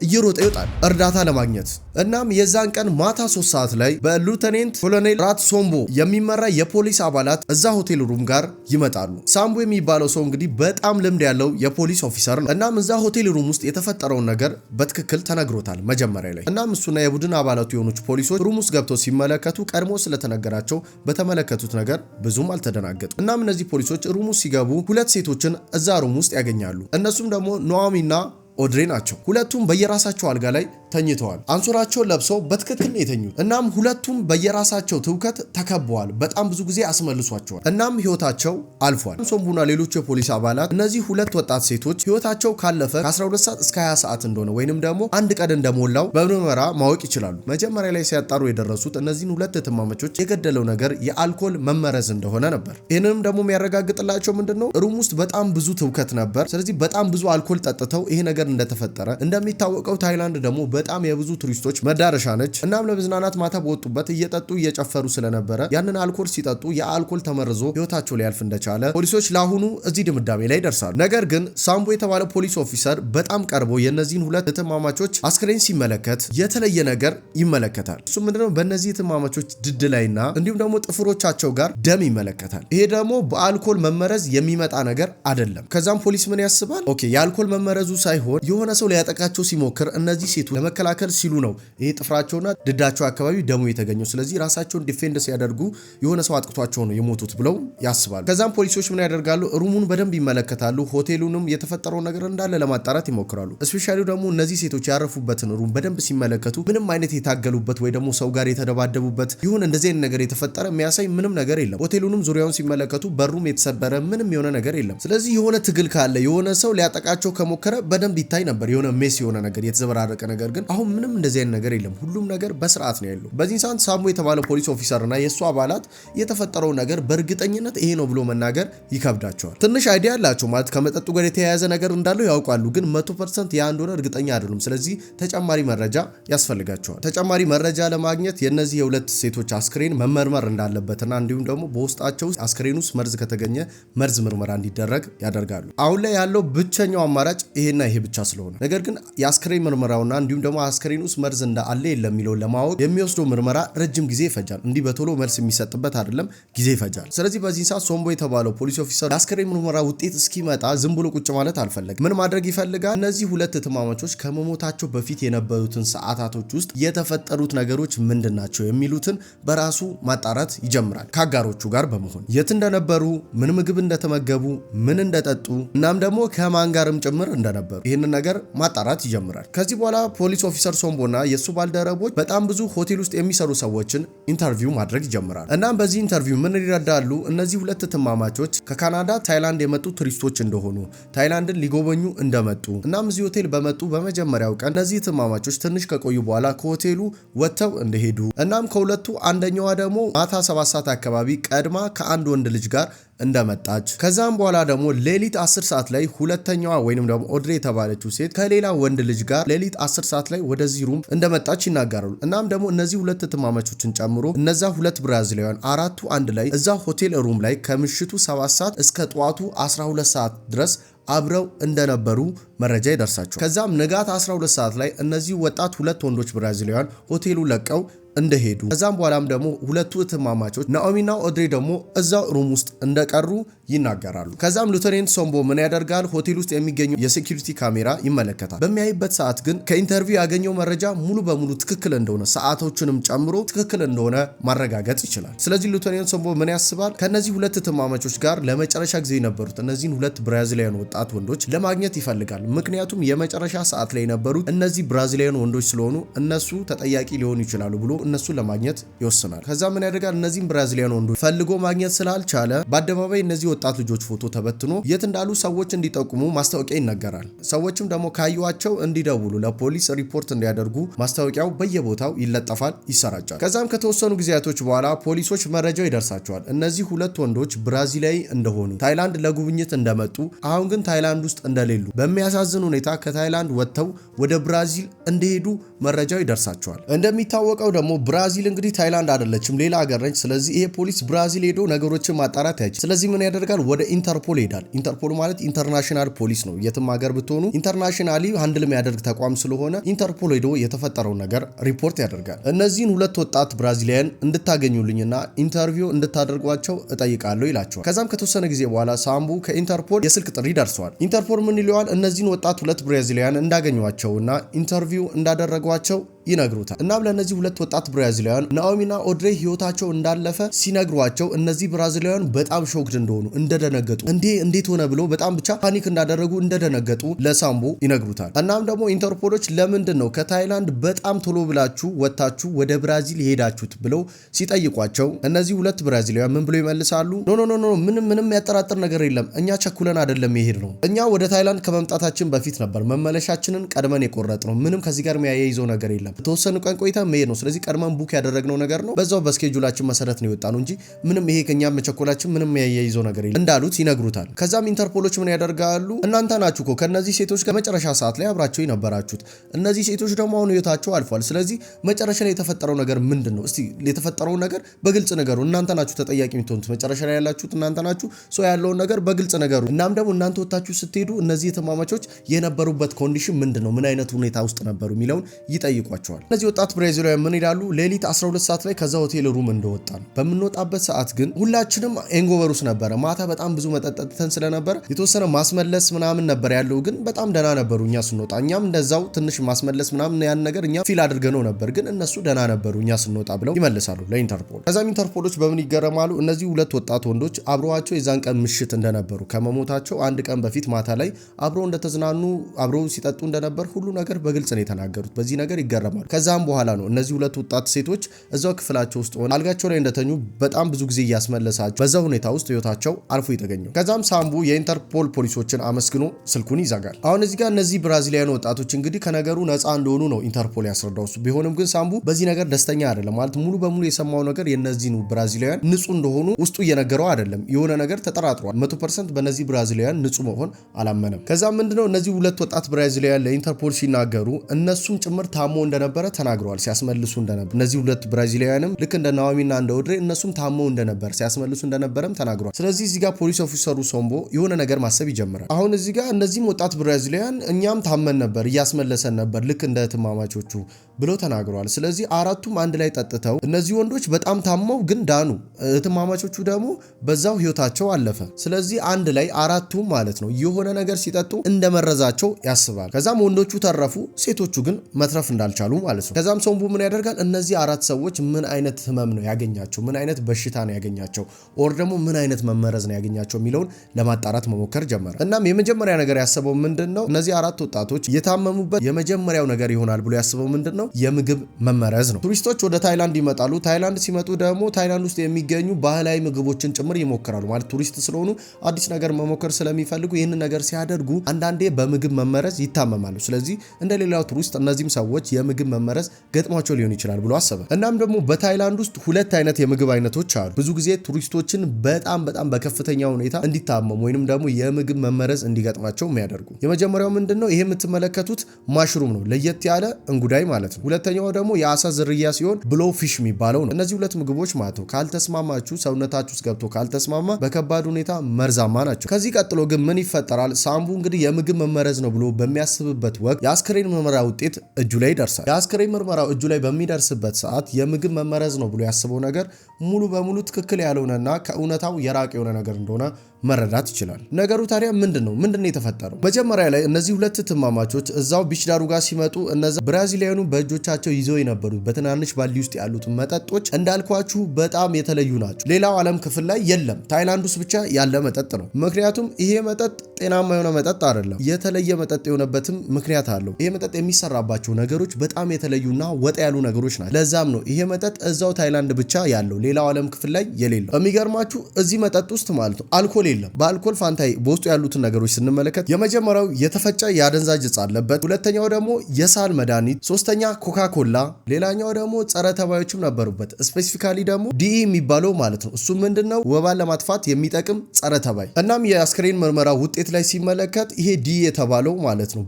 እየሮጠ ይወጣል እርዳታ ለማግኘት። እናም የዛን ቀን ማታ 3 ሰዓት ላይ በሉተናንት ኮሎኔል ራት ሶምቦ የሚመራ የፖሊስ አባላት እዛ ሆቴል ሩም ጋር ይመጣሉ። ሳምቦ የሚባለው ሰው እንግዲህ በጣም ልምድ ያለው የፖሊስ ኦፊሰር ነው። እናም እዛ ሆቴል ሩም ውስጥ የተፈጠረውን ነገር በትክክል ተነግሮታል መጀመሪያ ላይ። እናም እሱና የቡድን አባላቱ የሆኑት ፖሊሶች ሩም ውስጥ ገብተው ሲመለከቱ ቀድሞ ስለተነገራቸው በተመለከቱት ነገር ብዙም አልተደናገጡ። እናም እነዚህ ፖሊሶች ሩም ውስጥ ሲገቡ 2 ሴቶችን እዛ ሩም ውስጥ ያገኛሉ። እነሱም ደግሞ ኑሃሚና ኦድሬ ናቸው። ሁለቱም በየራሳቸው አልጋ ላይ ተኝተዋል። አንሶላቸውን ለብሰው በትክክል ነው የተኙት። እናም ሁለቱም በየራሳቸው ትውከት ተከበዋል። በጣም ብዙ ጊዜ አስመልሷቸዋል። እናም ህይወታቸው አልፏል። ሶምቡና ሌሎች የፖሊስ አባላት እነዚህ 2 ወጣት ሴቶች ህይወታቸው ካለፈ ከ12 ሰዓት እስከ 20 ሰዓት እንደሆነ ወይንም ደግሞ 1 ቀን እንደሞላው በምርመራ ማወቅ ይችላሉ። መጀመሪያ ላይ ሲያጣሩ የደረሱት እነዚህን 2 እህትማማቾች የገደለው ነገር የአልኮል መመረዝ እንደሆነ ነበር። ይህንንም ደግሞ የሚያረጋግጥላቸው ምንድነው ሩም ውስጥ በጣም ብዙ ትውከት ነበር። ስለዚህ በጣም ብዙ አልኮል ጠጥተው ይሄ ነገር እንደተፈጠረ እንደሚታወቀው ታይላንድ ደግሞ በጣም የብዙ ቱሪስቶች መዳረሻ ነች። እናም ለመዝናናት ማታ በወጡበት እየጠጡ እየጨፈሩ ስለነበረ ያንን አልኮል ሲጠጡ የአልኮል ተመርዞ ህይወታቸው ሊያልፍ እንደቻለ ፖሊሶች ለአሁኑ እዚህ ድምዳሜ ላይ ይደርሳሉ። ነገር ግን ሳምቦ የተባለ ፖሊስ ኦፊሰር በጣም ቀርቦ የነዚህን ሁለት እህትማማቾች አስክሬን ሲመለከት የተለየ ነገር ይመለከታል። እሱ ምንድነው በእነዚህ እህትማማቾች ድድ ላይና እንዲሁም ደግሞ ጥፍሮቻቸው ጋር ደም ይመለከታል። ይሄ ደግሞ በአልኮል መመረዝ የሚመጣ ነገር አይደለም። ከዛም ፖሊስ ምን ያስባል? ኦኬ የአልኮል መመረዙ ሳይሆን የሆነ ሰው ሊያጠቃቸው ሲሞክር እነዚህ ሴቶች ለመከላከል ሲሉ ነው ይሄ ጥፍራቸውና ድዳቸው አካባቢ ደሙ የተገኘው። ስለዚህ ራሳቸውን ዲፌንድ ሲያደርጉ የሆነ ሰው አጥቅቷቸው ነው የሞቱት ብለው ያስባሉ። ከዛም ፖሊሶች ምን ያደርጋሉ? ሩሙን በደንብ ይመለከታሉ። ሆቴሉንም የተፈጠረው ነገር እንዳለ ለማጣራት ይሞክራሉ። ስፔሻሊ ደግሞ እነዚህ ሴቶች ያረፉበትን ሩም በደንብ ሲመለከቱ ምንም አይነት የታገሉበት ወይ ደግሞ ሰው ጋር የተደባደቡበት ይሁን እንደዚህ አይነት ነገር የተፈጠረ የሚያሳይ ምንም ነገር የለም። ሆቴሉንም ዙሪያውን ሲመለከቱ በሩም የተሰበረ ምንም የሆነ ነገር የለም። ስለዚህ የሆነ ትግል ካለ የሆነ ሰው ሊያጠቃቸው ከሞከረ በደንብ ይታይ ነበር የሆነ ሜስ የሆነ ነገር የተዘበራረቀ ነገር። ግን አሁን ምንም እንደዚህ አይነት ነገር የለም። ሁሉም ነገር በስርዓት ነው ያለው። በዚህ ሰዓት ሳምቦ የተባለ ፖሊስ ኦፊሰር እና የሱ አባላት የተፈጠረው ነገር በእርግጠኝነት ይሄ ነው ብሎ መናገር ይከብዳቸዋል። ትንሽ አይዲያ አላቸው ማለት ከመጠጡ ጋር የተያያዘ ነገር እንዳለው ያውቃሉ። ግን 100% ያ እንደሆነ እርግጠኛ አይደሉም። ስለዚህ ተጨማሪ መረጃ ያስፈልጋቸዋል። ተጨማሪ መረጃ ለማግኘት የነዚህ የሁለት ሴቶች አስክሬን መመርመር እንዳለበትና እንዲሁም ደግሞ በውስጣቸው አስክሬን ውስጥ መርዝ ከተገኘ መርዝ ምርመራ እንዲደረግ ያደርጋሉ። አሁን ላይ ያለው ብቸኛው አማራጭ ይሄና ይሄ ብቻ ስለሆነ ነገር ግን የአስክሬን ምርመራውና እንዲሁም ደግሞ አስክሬን ውስጥ መርዝ እንዳለ የለም የሚለው ለማወቅ የሚወስደው ምርመራ ረጅም ጊዜ ይፈጃል። እንዲህ በቶሎ መልስ የሚሰጥበት አይደለም፣ ጊዜ ይፈጃል። ስለዚህ በዚህ ሰዓት ሳምቦ የተባለው ፖሊስ ኦፊሰር የአስክሬን ምርመራ ውጤት እስኪመጣ ዝም ብሎ ቁጭ ማለት አልፈለግም። ምን ማድረግ ይፈልጋል? እነዚህ ሁለት እህትማማቾች ከመሞታቸው በፊት የነበሩትን ሰዓታቶች ውስጥ የተፈጠሩት ነገሮች ምንድናቸው የሚሉትን በራሱ ማጣራት ይጀምራል። ከአጋሮቹ ጋር በመሆን የት እንደነበሩ፣ ምን ምግብ እንደተመገቡ፣ ምን እንደጠጡ እናም ደግሞ ከማን ጋርም ጭምር እንደነበሩ ይህንን ነገር ማጣራት ይጀምራል። ከዚህ በኋላ ፖሊስ ኦፊሰር ሳምቦና የሱ ባልደረቦች በጣም ብዙ ሆቴል ውስጥ የሚሰሩ ሰዎችን ኢንተርቪው ማድረግ ይጀምራል። እናም በዚህ ኢንተርቪው ምን ይረዳሉ? እነዚህ ሁለት እህትማማቾች ከካናዳ ታይላንድ የመጡ ቱሪስቶች እንደሆኑ፣ ታይላንድን ሊጎበኙ እንደመጡ እናም እዚህ ሆቴል በመጡ በመጀመሪያው ቀን እነዚህ እህትማማቾች ትንሽ ከቆዩ በኋላ ከሆቴሉ ወጥተው እንደሄዱ እናም ከሁለቱ አንደኛዋ ደግሞ ማታ 7 ሰዓት አካባቢ ቀድማ ከአንድ ወንድ ልጅ ጋር እንደመጣች ከዛም በኋላ ደግሞ ሌሊት 10 ሰዓት ላይ ሁለተኛዋ ወይንም ደግሞ ኦድሬ የተባለችው ሴት ከሌላ ወንድ ልጅ ጋር ሌሊት 10 ሰዓት ላይ ወደዚህ ሩም እንደመጣች ይናገራሉ። እናም ደግሞ እነዚህ ሁለት እህትማማቾችን ጨምሮ እነዛ ሁለት ብራዚላውያን አራቱ አንድ ላይ እዛ ሆቴል ሩም ላይ ከምሽቱ 7 ሰዓት እስከ ጠዋቱ 12 ሰዓት ድረስ አብረው እንደነበሩ መረጃ ይደርሳቸዋል። ከዛም ንጋት 12 ሰዓት ላይ እነዚህ ወጣት ሁለት ወንዶች ብራዚላውያን ሆቴሉ ለቀው እንደሄዱ ከዛም በኋላም ደግሞ ሁለቱ እህትማማቾች ናኦሚና ኦድሬ ደግሞ እዛው ሩም ውስጥ እንደቀሩ ይናገራሉ። ከዛም ሉተናንት ሳምቦ ምን ያደርጋል? ሆቴል ውስጥ የሚገኘው የሴኩሪቲ ካሜራ ይመለከታል። በሚያይበት ሰዓት ግን ከኢንተርቪው ያገኘው መረጃ ሙሉ በሙሉ ትክክል እንደሆነ ሰዓቶችንም ጨምሮ ትክክል እንደሆነ ማረጋገጥ ይችላል። ስለዚህ ሉተናንት ሳምቦ ምን ያስባል? ከነዚህ ሁለት እህትማማቾች ጋር ለመጨረሻ ጊዜ የነበሩት እነዚህን ሁለት ብራዚላውያን ወጣት ወንዶች ለማግኘት ይፈልጋል። ምክንያቱም የመጨረሻ ሰዓት ላይ የነበሩት እነዚህ ብራዚላውያን ወንዶች ስለሆኑ እነሱ ተጠያቂ ሊሆኑ ይችላሉ ብሎ እነሱን ለማግኘት ይወስናል። ከዛ ምን ያደርጋል? እነዚህን ብራዚላውያን ወንዶች ፈልጎ ማግኘት ስላልቻለ በአደባባይ እነዚህ ወጣት ልጆች ፎቶ ተበትኖ የት እንዳሉ ሰዎች እንዲጠቁሙ ማስታወቂያ ይነገራል። ሰዎችም ደግሞ ካዩዋቸው እንዲደውሉ ለፖሊስ ሪፖርት እንዲያደርጉ ማስታወቂያው በየቦታው ይለጠፋል፣ ይሰራጫል። ከዛም ከተወሰኑ ጊዜያቶች በኋላ ፖሊሶች መረጃው ይደርሳቸዋል። እነዚህ ሁለት ወንዶች ብራዚላዊ እንደሆኑ፣ ታይላንድ ለጉብኝት እንደመጡ፣ አሁን ግን ታይላንድ ውስጥ እንደሌሉ፣ በሚያሳዝን ሁኔታ ከታይላንድ ወጥተው ወደ ብራዚል እንደሄዱ መረጃው ይደርሳቸዋል። እንደሚታወቀው ደግሞ ብራዚል እንግዲህ ታይላንድ አይደለችም፣ ሌላ ሀገር ነች። ስለዚህ ይሄ ፖሊስ ብራዚል ሄዶ ነገሮችን ማጣራት ያይችላል። ስለዚህ ምን ያደርጋል? ወደ ኢንተርፖል ይሄዳል። ኢንተርፖል ማለት ኢንተርናሽናል ፖሊስ ነው። የትም ሀገር ብትሆኑ ኢንተርናሽናሊ ሃንድል የሚያደርግ ተቋም ስለሆነ ኢንተርፖል ሄዶ የተፈጠረውን ነገር ሪፖርት ያደርጋል። እነዚህን ሁለት ወጣት ብራዚሊያን እንድታገኙልኝና ኢንተርቪው እንድታደርጓቸው እጠይቃለሁ ይላቸዋል። ከዛም ከተወሰነ ጊዜ በኋላ ሳምቡ ከኢንተርፖል የስልክ ጥሪ ደርሰዋል። ኢንተርፖል ምን ይለዋል? እነዚህን ወጣት ሁለት ብራዚሊያን እንዳገኟቸውና ኢንተርቪው እንዳደረጓቸው ይነግሩታል። እናም ለነዚህ ሁለት ወጣት ብራዚላውያን ናኦሚና ኦድሬ ህይወታቸው እንዳለፈ ሲነግሯቸው እነዚህ ብራዚላውያን በጣም ሾክድ እንደሆኑ እንደደነገጡ እንዴት ሆነ ብሎ በጣም ብቻ ፓኒክ እንዳደረጉ እንደደነገጡ ለሳምቦ ይነግሩታል። እናም ደግሞ ኢንተርፖሎች ለምንድን ነው ከታይላንድ በጣም ቶሎ ብላችሁ ወጣችሁ ወደ ብራዚል ሄዳችሁት ብለው ሲጠይቋቸው እነዚህ ሁለት ብራዚላውያን ምን ብለው ይመልሳሉ? ኖ ምንም ያጠራጥር ነገር የለም፣ እኛ ቸኩለን አይደለም የሄድ ነው። እኛ ወደ ታይላንድ ከመምጣታችን በፊት ነበር መመለሻችንን ቀድመን የቆረጥ ነው። ምንም ከዚህ ጋር የሚያያይዘው ነገር የለም። ተወሰኑ ቀን ቆይታ መሄድ ነው። ስለዚህ ቀድመን ቡክ ያደረግነው ነገር ነው። በዛው በስኬጁላችን መሰረት ነው የወጣነው እንጂ ምንም ይሄ ከኛ መቸኮላችን ምንም ያያይዘው ነገር የለም እንዳሉት ይነግሩታል። ከዛም ኢንተርፖሎች ምን ያደርጋሉ? እናንተ ናችሁ እኮ ከነዚህ ሴቶች ጋር መጨረሻ ሰዓት ላይ አብራቸው የነበራችሁት። እነዚህ ሴቶች ደግሞ አሁን ህይወታቸው አልፏል። ስለዚህ መጨረሻ ላይ የተፈጠረው ነገር ምንድነው? እስቲ የተፈጠረው ነገር በግልጽ ነገሩ። እናንተ ናችሁ ተጠያቂ የምትሆኑት። መጨረሻ ላይ ያላችሁት እናንተ ናችሁ። ሶ ያለውን ነገር በግልጽ ነገሩ። እናም ደግሞ እናንተ ወጣችሁ ስትሄዱ እነዚህ ተማማቾች የነበሩበት ኮንዲሽን ምንድነው? ምን አይነት ሁኔታ ውስጥ ነበሩ የሚለውን ይጠይቋቸዋል። እነዚህ ወጣት ብራዚላውያን ምን ይላሉ? ሌሊት 12 ሰዓት ላይ ከዛ ሆቴል ሩም እንደወጣን በምንወጣበት ሰዓት ግን ሁላችንም ኤንጎቨሩስ ነበረ። ማታ በጣም ብዙ መጠጥተን ስለነበረ የተወሰነ ማስመለስ ምናምን ነበር ያለው፣ ግን በጣም ደና ነበሩ እኛ ስንወጣ። እኛም እንደዛው ትንሽ ማስመለስ ምናምን ያን ነገር እኛ ፊል አድርገነው ነበር፣ ግን እነሱ ደና ነበሩ እኛ ስንወጣ ብለው ይመልሳሉ ለኢንተርፖል። ከዛም ኢንተርፖሎች በምን ይገረማሉ? እነዚህ ሁለት ወጣት ወንዶች አብረዋቸው የዛን ቀን ምሽት እንደነበሩ ከመሞታቸው አንድ ቀን በፊት ማታ ላይ አብረው እንደተዝናኑ አብረው ሲጠጡ እንደነበር ሁሉ ነገር በግልጽ ነው የተናገሩት። በዚህ ነገር ይገረማሉ። ከዛም በኋላ ነው እነዚህ ሁለት ወጣት ሴቶች እዛው ክፍላቸው ውስጥ ሆነው አልጋቸው ላይ እንደተኙ በጣም ብዙ ጊዜ እያስመለሳቸው በዛ ሁኔታ ውስጥ ህይወታቸው አልፎ የተገኘው። ከዛም ሳምቡ የኢንተርፖል ፖሊሶችን አመስግኖ ስልኩን ይዘጋል። አሁን እዚህ ጋር እነዚህ ብራዚሊያን ወጣቶች እንግዲህ ከነገሩ ነፃ እንደሆኑ ነው ኢንተርፖል ያስረዳው። ቢሆንም ግን ሳምቡ በዚህ ነገር ደስተኛ አይደለም። ማለት ሙሉ በሙሉ የሰማው ነገር የነዚህን ብራዚሊያን ንጹህ እንደሆኑ ውስጡ እየነገረው አይደለም። የሆነ ነገር ተጠራጥሯል። 100% በነዚህ ብራዚሊያን ንጹህ መሆን አላመነም። ከዛም ምንድነው እነዚህ ሁለት ወጣት ብራዚሊያን ለኢንተርፖል ሲናገሩ እነሱም ጭምር ታሞ እንደነበረ ተናግረዋል። ሲያስመልሱ እንደነበር እነዚህ ሁለት ብራዚሊያንም ልክ እንደ ናኦሚና እንደ ኦድሬ እነሱም ታሞ እንደነበር ሲያስመልሱ እንደነበረም ተናግረዋል። ስለዚህ እዚህ ጋር ፖሊስ ኦፊሰሩ ሶምቦ የሆነ ነገር ማሰብ ይጀምራል። አሁን እዚህ ጋር እነዚህም ወጣት ብራዚሊያን እኛም ታመን ነበር እያስመለሰን ነበር ልክ እንደ እህትማማቾቹ ብለው ተናግረዋል። ስለዚህ አራቱም አንድ ላይ ጠጥተው እነዚህ ወንዶች በጣም ታመው ግን ዳኑ፣ እህትማማቾቹ ደግሞ በዛው ህይወታቸው አለፈ። ስለዚህ አንድ ላይ አራቱም ማለት ነው የሆነ ነገር ሲጠጡ እንደመረዛቸው ያስባል። ከዛም ወንዶቹ ተረፉ፣ ሴቶቹ ግን መትረፍ እንዳልቻሉ ማለት ነው። ከዛም ሶምቡ ምን ያደርጋል? እነዚህ አራት ሰዎች ምን አይነት ህመም ነው ያገኛቸው፣ ምን አይነት በሽታ ነው ያገኛቸው፣ ኦር ደግሞ ምን አይነት መመረዝ ነው ያገኛቸው የሚለውን ለማጣራት መሞከር ጀመረ። እናም የመጀመሪያ ነገር ያሰበው ምንድነው? እነዚህ አራት ወጣቶች የታመሙበት የመጀመሪያው ነገር ይሆናል ብሎ ያስበው ምንድነው? የምግብ መመረዝ ነው። ቱሪስቶች ወደ ታይላንድ ይመጣሉ። ታይላንድ ሲመጡ ደግሞ ታይላንድ ውስጥ የሚገኙ ባህላዊ ምግቦችን ጭምር ይሞክራሉ። ማለት ቱሪስት ስለሆኑ አዲስ ነገር መሞከር ስለሚፈልጉ ይህንን ነገር ሲያደርጉ አንዳንዴ በምግብ መመረዝ ይታመማሉ። ስለዚህ እንደሌላው ቱሪስት እነዚህም ሰዎች የምግብ መመረዝ ገጥሟቸው ሊሆን ይችላል ብሎ አሰበ። እናም ደግሞ በታይላንድ ውስጥ ሁለት አይነት የምግብ አይነቶች አሉ። ብዙ ጊዜ ቱሪስቶችን በጣም በከፍተኛ ሁኔታ እንዲታመሙ ወይንም ደግሞ የምግብ መመረዝ እንዲገጥማቸው የሚያደርጉ የመጀመሪያው ምንድነው? ይሄ የምትመለከቱት ማሽሩም ነው፣ ለየት ያለ እንጉዳይ ማለት ነው። ሁለተኛው ደግሞ የአሳ ዝርያ ሲሆን ብሎ ፊሽ የሚባለው ነው። እነዚህ ሁለት ምግቦች ማለት ነው ካልተስማማችሁ፣ ሰውነታችሁ ውስጥ ገብቶ ካልተስማማ በከባድ ሁኔታ መርዛማ ናቸው። ከዚህ ቀጥሎ ግን ምን ይፈጠራል? ሳምቡ እንግዲህ የምግብ መመረዝ ነው ብሎ በሚያስብበት ወቅት የአስክሬን ምርመራ ውጤት እጁ ላይ ይደርሳል። የአስክሬን ምርመራው እጁ ላይ በሚደርስበት ሰዓት የምግብ መመረዝ ነው ብሎ ያስበው ነገር ሙሉ በሙሉ ትክክል ያልሆነና ከእውነታው የራቀ የሆነ ነገር እንደሆነ መረዳት ይችላል። ነገሩ ታዲያ ምንድነው የተፈጠረው? መጀመሪያ ላይ እነዚህ ሁለት ትማማቾች እዛው ቢች ዳሩ ጋር ሲመጡ እነዛ ብራዚሊያኑ በእጆቻቸው ይዘው የነበሩት በትናንሽ ባልዲ ውስጥ ያሉት መጠጦች እንዳልኳችሁ በጣም የተለዩ ናቸው። ሌላው ዓለም ክፍል ላይ የለም፣ ታይላንድ ውስጥ ብቻ ያለ መጠጥ ነው። ምክንያቱም ይሄ መጠጥ ጤናማ የሆነ መጠጥ አይደለም። የተለየ መጠጥ የሆነበትም ምክንያት አለው። ይሄ መጠጥ የሚሰራባቸው ነገሮች በጣም የተለዩና ወጣ ያሉ ነገሮች ናቸው። ለዛም ነው ይሄ መጠጥ እዛው ታይላንድ ብቻ ያለው፣ ሌላው ዓለም ክፍል ላይ የሌለው። የሚገርማችሁ እዚህ መጠጥ ውስጥ ማለት ነው አልኮል የለም። በአልኮል ፋንታይ በውስጡ ያሉትን ነገሮች ስንመለከት የመጀመሪያው የተፈጨ የአደንዛዥ እጽ አለበት፣ ሁለተኛው ደግሞ የሳል መድኃኒት፣ ሶስተኛ ኮካኮላ፣ ሌላኛው ደግሞ ጸረ ተባዮችም ነበሩበት። ስፔሲፊካሊ ደግሞ ዲኢ የሚባለው ማለት ነው። እሱ ምንድነው? ወባን ለማጥፋት የሚጠቅም ጸረ ተባይ። እናም የአስክሬን ምርመራ ውጤት ላይ ሲመለከት ይሄ ዲኢ የተባለው ማለት ነው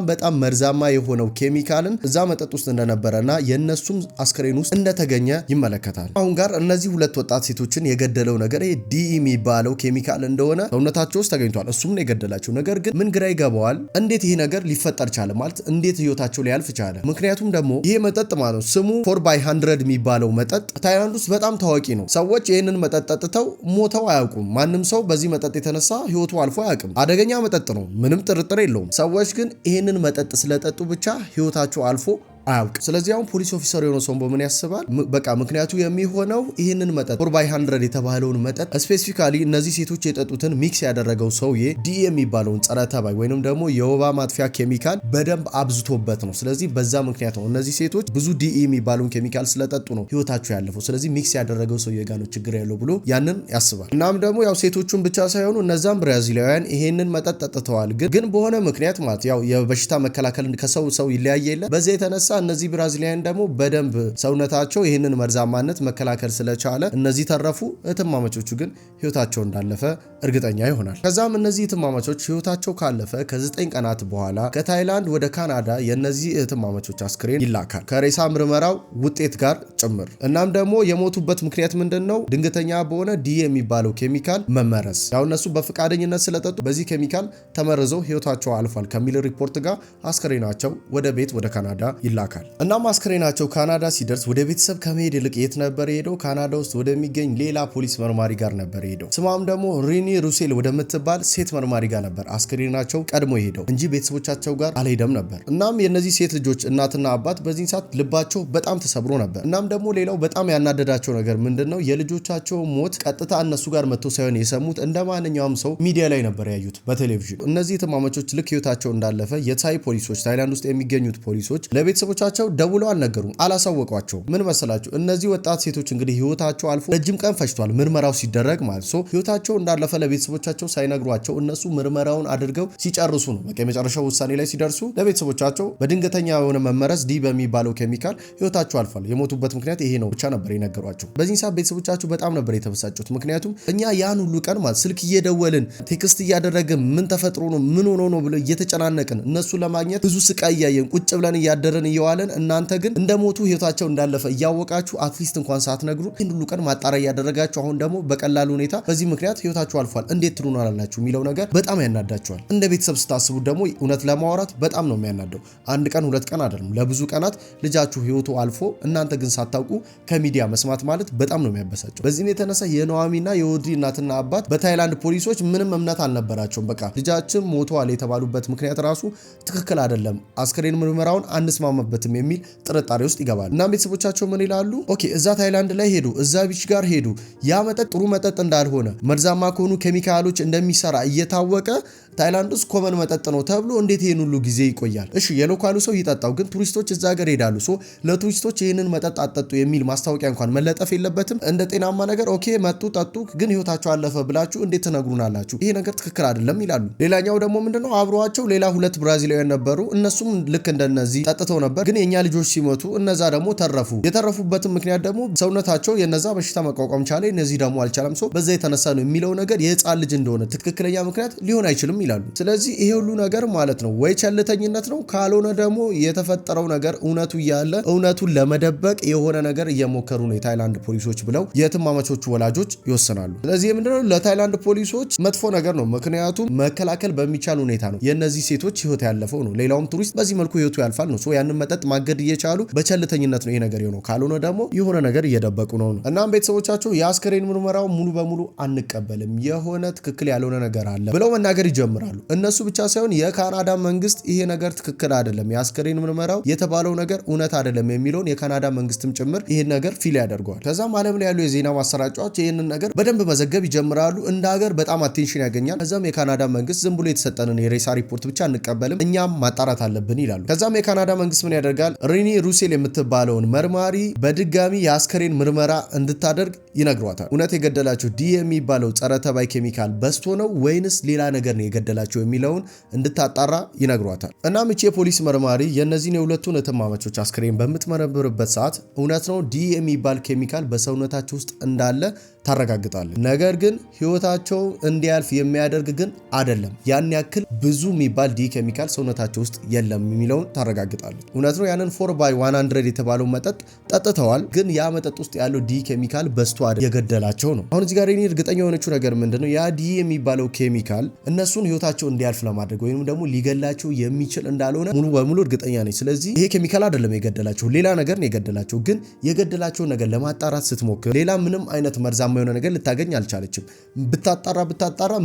በጣም መርዛማ የሆነው ኬሚካልን እዛ መጠጥ ውስጥ እንደነበረና የነሱም አስክሬን ውስጥ እንደተገኘ ይመለከታል። አሁን ጋር እነዚህ ሁለት ወጣት ሴቶችን የገደለው ነገር ይሄ ዲኢ የሚባለው ኬሚካል እንደሆነ ሰውነታቸው ውስጥ ተገኝቷል። እሱም ነው የገደላቸው። ነገር ግን ምን ግራ ይገባዋል? እንዴት ይሄ ነገር ሊፈጠር ቻለ? ማለት እንዴት ህይወታቸው ሊያልፍ ቻለ? ምክንያቱም ደግሞ ይሄ መጠጥ ማለት ነው ስሙ 4x100 የሚባለው መጠጥ ታይላንድ ውስጥ በጣም ታዋቂ ነው። ሰዎች ይህንን መጠጥ ጠጥተው ሞተው አያውቁም። ማንም ሰው በዚህ መጠጥ የተነሳ ህይወቱ አልፎ አያውቅም። አደገኛ መጠጥ ነው፣ ምንም ጥርጥር የለውም። ሰዎች ግን ይህንን መጠጥ ስለጠጡ ብቻ ህይወታቸው አልፎ አያውቅ። ስለዚህ አሁን ፖሊስ ኦፊሰር የሆነው ሶምቦ ምን ያስባል? በቃ ምክንያቱ የሚሆነው ይህንን መጠጥ 4x100 የተባለውን መጠጥ ስፔሲፊካሊ እነዚህ ሴቶች የጠጡትን ሚክስ ያደረገው ሰውዬ ዲ የሚባለውን ጸረ ተባይ ወይንም ደግሞ የወባ ማጥፊያ ኬሚካል በደንብ አብዝቶበት ነው። ስለዚህ በዛ ምክንያት ነው እነዚህ ሴቶች ብዙ ዲ የሚባለውን ኬሚካል ስለጠጡ ነው ህይወታቸው ያለፈው። ስለዚህ ሚክስ ያደረገው ሰውዬ ጋር ነው ችግር ያለው ብሎ ያንን ያስባል። እናም ደግሞ ያው ሴቶቹን ብቻ ሳይሆኑ እነዛም ብራዚላውያን ይሄንን መጠጥ ጠጥተዋል። ግን በሆነ ምክንያት ማለት ያው የበሽታ መከላከል ከሰው ሰው ይለያየ የለ በዛ የተነሳ እነዚህ ብራዚሊያን ደግሞ በደንብ ሰውነታቸው ይህንን መርዛማነት መከላከል ስለቻለ እነዚህ ተረፉ። እህትማማቾቹ ግን ህይወታቸው እንዳለፈ እርግጠኛ ይሆናል። ከዛም እነዚህ እህትማማቾች ህይወታቸው ካለፈ ከ9 ቀናት በኋላ ከታይላንድ ወደ ካናዳ የእነዚህ እህትማማቾች አስክሬን ይላካል ከሬሳ ምርመራው ውጤት ጋር ጭምር። እናም ደግሞ የሞቱበት ምክንያት ምንድነው? ድንገተኛ በሆነ ዲ የሚባለው ኬሚካል መመረዝ። ያው እነሱ በፈቃደኝነት ስለጠጡ በዚህ ኬሚካል ተመርዘው ህይወታቸው አልፏል ከሚል ሪፖርት ጋር አስክሬናቸው ወደ ቤት ወደ ካናዳ ይላካል። እናም አስክሬናቸው ካናዳ ሲደርስ ወደ ቤተሰብ ከመሄድ ይልቅ የት ነበር ሄደው? ካናዳ ውስጥ ወደሚገኝ ሌላ ፖሊስ መርማሪ ጋር ነበር ሄደው። ስሟም ደግሞ ሪኒ ሩሴል ወደምትባል ሴት መርማሪ ጋር ነበር አስክሬናቸው ቀድሞ ሄደው እንጂ ቤተሰቦቻቸው ጋር አልሄደም ነበር። እናም የነዚህ ሴት ልጆች እናትና አባት በዚህ ሰዓት ልባቸው በጣም ተሰብሮ ነበር። እናም ደግሞ ሌላው በጣም ያናደዳቸው ነገር ምንድነው? የልጆቻቸው ሞት ቀጥታ እነሱ ጋር መጥቶ ሳይሆን የሰሙት እንደ ማንኛውም ሰው ሚዲያ ላይ ነበር ያዩት በቴሌቪዥን። እነዚህ እህትማማቾች ልክ ህይወታቸው እንዳለፈ የታይ ፖሊሶች ታይላንድ ውስጥ የሚገኙት ፖሊሶች ለቤተሰቦቻቸው ደውለው አልነገሩም፣ አላሳወቋቸውም። ምን መሰላችሁ? እነዚህ ወጣት ሴቶች እንግዲህ ህይወታቸው አልፎ ረጅም ቀን ፈጅቷል ምርመራው ሲደረግ ማለት ነው። ህይወታቸው እንዳለፈ ለቤተሰቦቻቸው ሳይነግሯቸው እነሱ ምርመራውን አድርገው ሲጨርሱ ነው በቃ የመጨረሻው ውሳኔ ላይ ሲደርሱ ለቤተሰቦቻቸው በድንገተኛ የሆነ መመረዝ ዲ በሚባለው ኬሚካል ህይወታቸው አልፏል፣ የሞቱበት ምክንያት ይሄ ነው ብቻ ነበር የነገሯቸው። በዚህ ሰዓት ቤተሰቦቻቸው በጣም ነበር የተበሳጩት። ምክንያቱም እኛ ያን ሁሉ ቀን ማለት ስልክ እየደወልን ቴክስት እያደረግን ምን ተፈጥሮ ነው ምን ሆኖ ነው ብለው እየተጨናነቅን እነሱ ለማግኘት ብዙ ስቃይ እያየን ቁጭ ብለን እያደረን እየዋለን እናንተ ግን እንደሞቱ ህይወታቸው እንዳለፈ እያወቃችሁ አትሊስት እንኳን ሳትነግሩ ይህን ሁሉ ቀን ማጣሪያ እያደረጋችሁ አሁን ደግሞ በቀላል ሁኔታ በዚህ ምክንያት ህይወታችሁ አልፏል እንዴት ትሉናላችሁ የሚለው ነገር በጣም ያናዳቸዋል። እንደ ቤተሰብ ስታስቡት ደግሞ እውነት ለማውራት በጣም ነው የሚያናደው። አንድ ቀን ሁለት ቀን አይደለም ለብዙ ቀናት ልጃችሁ ህይወቱ አልፎ እናንተ ግን ሳታውቁ ከሚዲያ መስማት ማለት በጣም ነው የሚያበሳጨው። በዚህም የተነሳ የኖዋሚና የኦድሪ እናትና አባት በታይላንድ ፖሊሶች ምንም እምነት አልነበራቸውም። በቃ ልጃችን ሞቷል የተባሉበት ምክንያት ራሱ ትክክል አይደለም፣ አስክሬን ምርመራውን አንስማማበትም የሚል ጥርጣሬ ውስጥ ይገባል። እና ቤተሰቦቻቸው ምን ይላሉ? ኦኬ እዛ ታይላንድ ላይ ሄዱ፣ እዛ ቢች ጋር ሄዱ፣ ያ መጠጥ ጥሩ መጠጥ እንዳልሆነ መርዛማ ከሆኑ ኬሚካሎች እንደሚሰራ እየታወቀ ታይላንድ ውስጥ ኮመን መጠጥ ነው ተብሎ እንዴት ይሄን ሁሉ ጊዜ ይቆያል? እሺ የሎካሉ ሰው ይጠጣው፣ ግን ቱሪስቶች እዛ ሀገር ሄዳሉ። ሶ ለቱሪስቶች ይሄንን መጠጥ አጠጡ የሚል ማስታወቂያ እንኳን መለጠፍ የለበትም? እንደ ጤናማ ነገር ኦኬ መጡ ጠጡ፣ ግን ህይወታቸው አለፈ ብላችሁ እንዴት ትነግሩናላችሁ? ይሄ ነገር ትክክል አይደለም ይላሉ። ሌላኛው ደግሞ ምንድነው አብሯቸው ሌላ ሁለት ብራዚላውያን ነበሩ። እነሱም ልክ እንደነዚህ ጠጥተው ነበር፣ ግን የኛ ልጆች ሲሞቱ እነዛ ደግሞ ተረፉ። የተረፉበትም ምክንያት ደግሞ ሰውነታቸው የነዛ በሽታ መቋቋም ቻለ፣ እነዚህ ደግሞ አልቻለም። ሶ በዛ የተነሳ ነው የሚለው ነገር የህፃን ልጅ እንደሆነ ትክክለኛ ምክንያት ሊሆን አይችልም ይላሉ። ስለዚህ ይሄ ሁሉ ነገር ማለት ነው ወይ ቸልተኝነት ነው፣ ካልሆነ ደግሞ የተፈጠረው ነገር እውነቱ እያለ እውነቱን ለመደበቅ የሆነ ነገር እየሞከሩ ነው የታይላንድ ፖሊሶች ብለው የእህትማማቾቹ ወላጆች ይወስናሉ። ስለዚህ ምንድነው ለታይላንድ ፖሊሶች መጥፎ ነገር ነው፣ ምክንያቱም መከላከል በሚቻል ሁኔታ ነው የነዚህ ሴቶች ህይወት ያለፈው ነው። ሌላውም ቱሪስት በዚህ መልኩ ህይወቱ ያልፋል ነው። ያንን መጠጥ ማገድ እየቻሉ በቸልተኝነት ነው ይሄ ነገር የሆነው፣ ካልሆነ ደግሞ የሆነ ነገር እየደበቁ ነው። እናም ቤተሰቦቻቸው የአስክሬን ምርመራው ሙሉ በሙሉ አንቀበልም፣ የሆነ ትክክል ያልሆነ ነገር አለ ብለው መናገር ይጀምራሉ። እነሱ ብቻ ሳይሆን የካናዳ መንግስት ይሄ ነገር ትክክል አይደለም፣ የአስክሬን ምርመራው የተባለው ነገር እውነት አይደለም የሚለውን የካናዳ መንግስትም ጭምር ይሄን ነገር ፊል ያደርገዋል። ከዛም ዓለም ላይ ያሉ የዜና ማሰራጫዎች ይሄንን ነገር በደንብ መዘገብ ይጀምራሉ። እንደ ሀገር በጣም አቴንሽን ያገኛል። ከዛም የካናዳ መንግስት ዝም ብሎ የተሰጠንን የሬሳ ሪፖርት ብቻ አንቀበልም፣ እኛም ማጣራት አለብን ይላሉ። ከዛም የካናዳ መንግስት ምን ያደርጋል? ሪኒ ሩሴል የምትባለውን መርማሪ በድጋሚ የአስክሬን ምርመራ እንድታደርግ ይነግሯታል። እውነት የገደላቸው ዲ የሚባለው ጸረ ተባይ ኬሚካል በስቶ ነው ወይንስ ሌላ ነገር ነው የገደላቸው የሚለውን እንድታጣራ ይነግሯታል። እናም እቺ የፖሊስ መርማሪ የነዚህን የሁለቱን እህትማማቾች አስክሬን በምትመረምርበት ሰዓት እውነት ነው ዲ የሚባል ኬሚካል በሰውነታቸው ውስጥ እንዳለ ታረጋግጣለች። ነገር ግን ህይወታቸው እንዲያልፍ የሚያደርግ ግን አይደለም፣ ያን ያክል ብዙ የሚባል ዲ ኬሚካል ሰውነታቸው ውስጥ የለም የሚለውን ታረጋግጣለች። እውነት ነው ያንን 4/100 የተባለው መጠጥ ጠጥተዋል፣ ግን ያ መጠጥ ውስጥ ያለው ዲ ኬሚካል በስቶ የገደላቸው ነው። አሁን እዚህ ጋር እኔ እርግጠኛ የሆነችው ነገር ምንድነው ያ ዲ የሚባለው ኬሚካል እነሱን ህይወታቸው እንዲያልፍ ለማድረግ ወይንም ደግሞ ሊገላቸው የሚችል እንዳልሆነ ሙሉ በሙሉ እርግጠኛ ነኝ። ስለዚህ ይሄ ኬሚካል አይደለም የገደላቸው፣ ሌላ ነገር ነው የገደላቸው። ግን የገደላቸው ነገር ለማጣራት ስትሞክር ሌላ ምንም አይነት መርዛማ የሆነ ነገር ልታገኝ አልቻለችም። ብታጣራ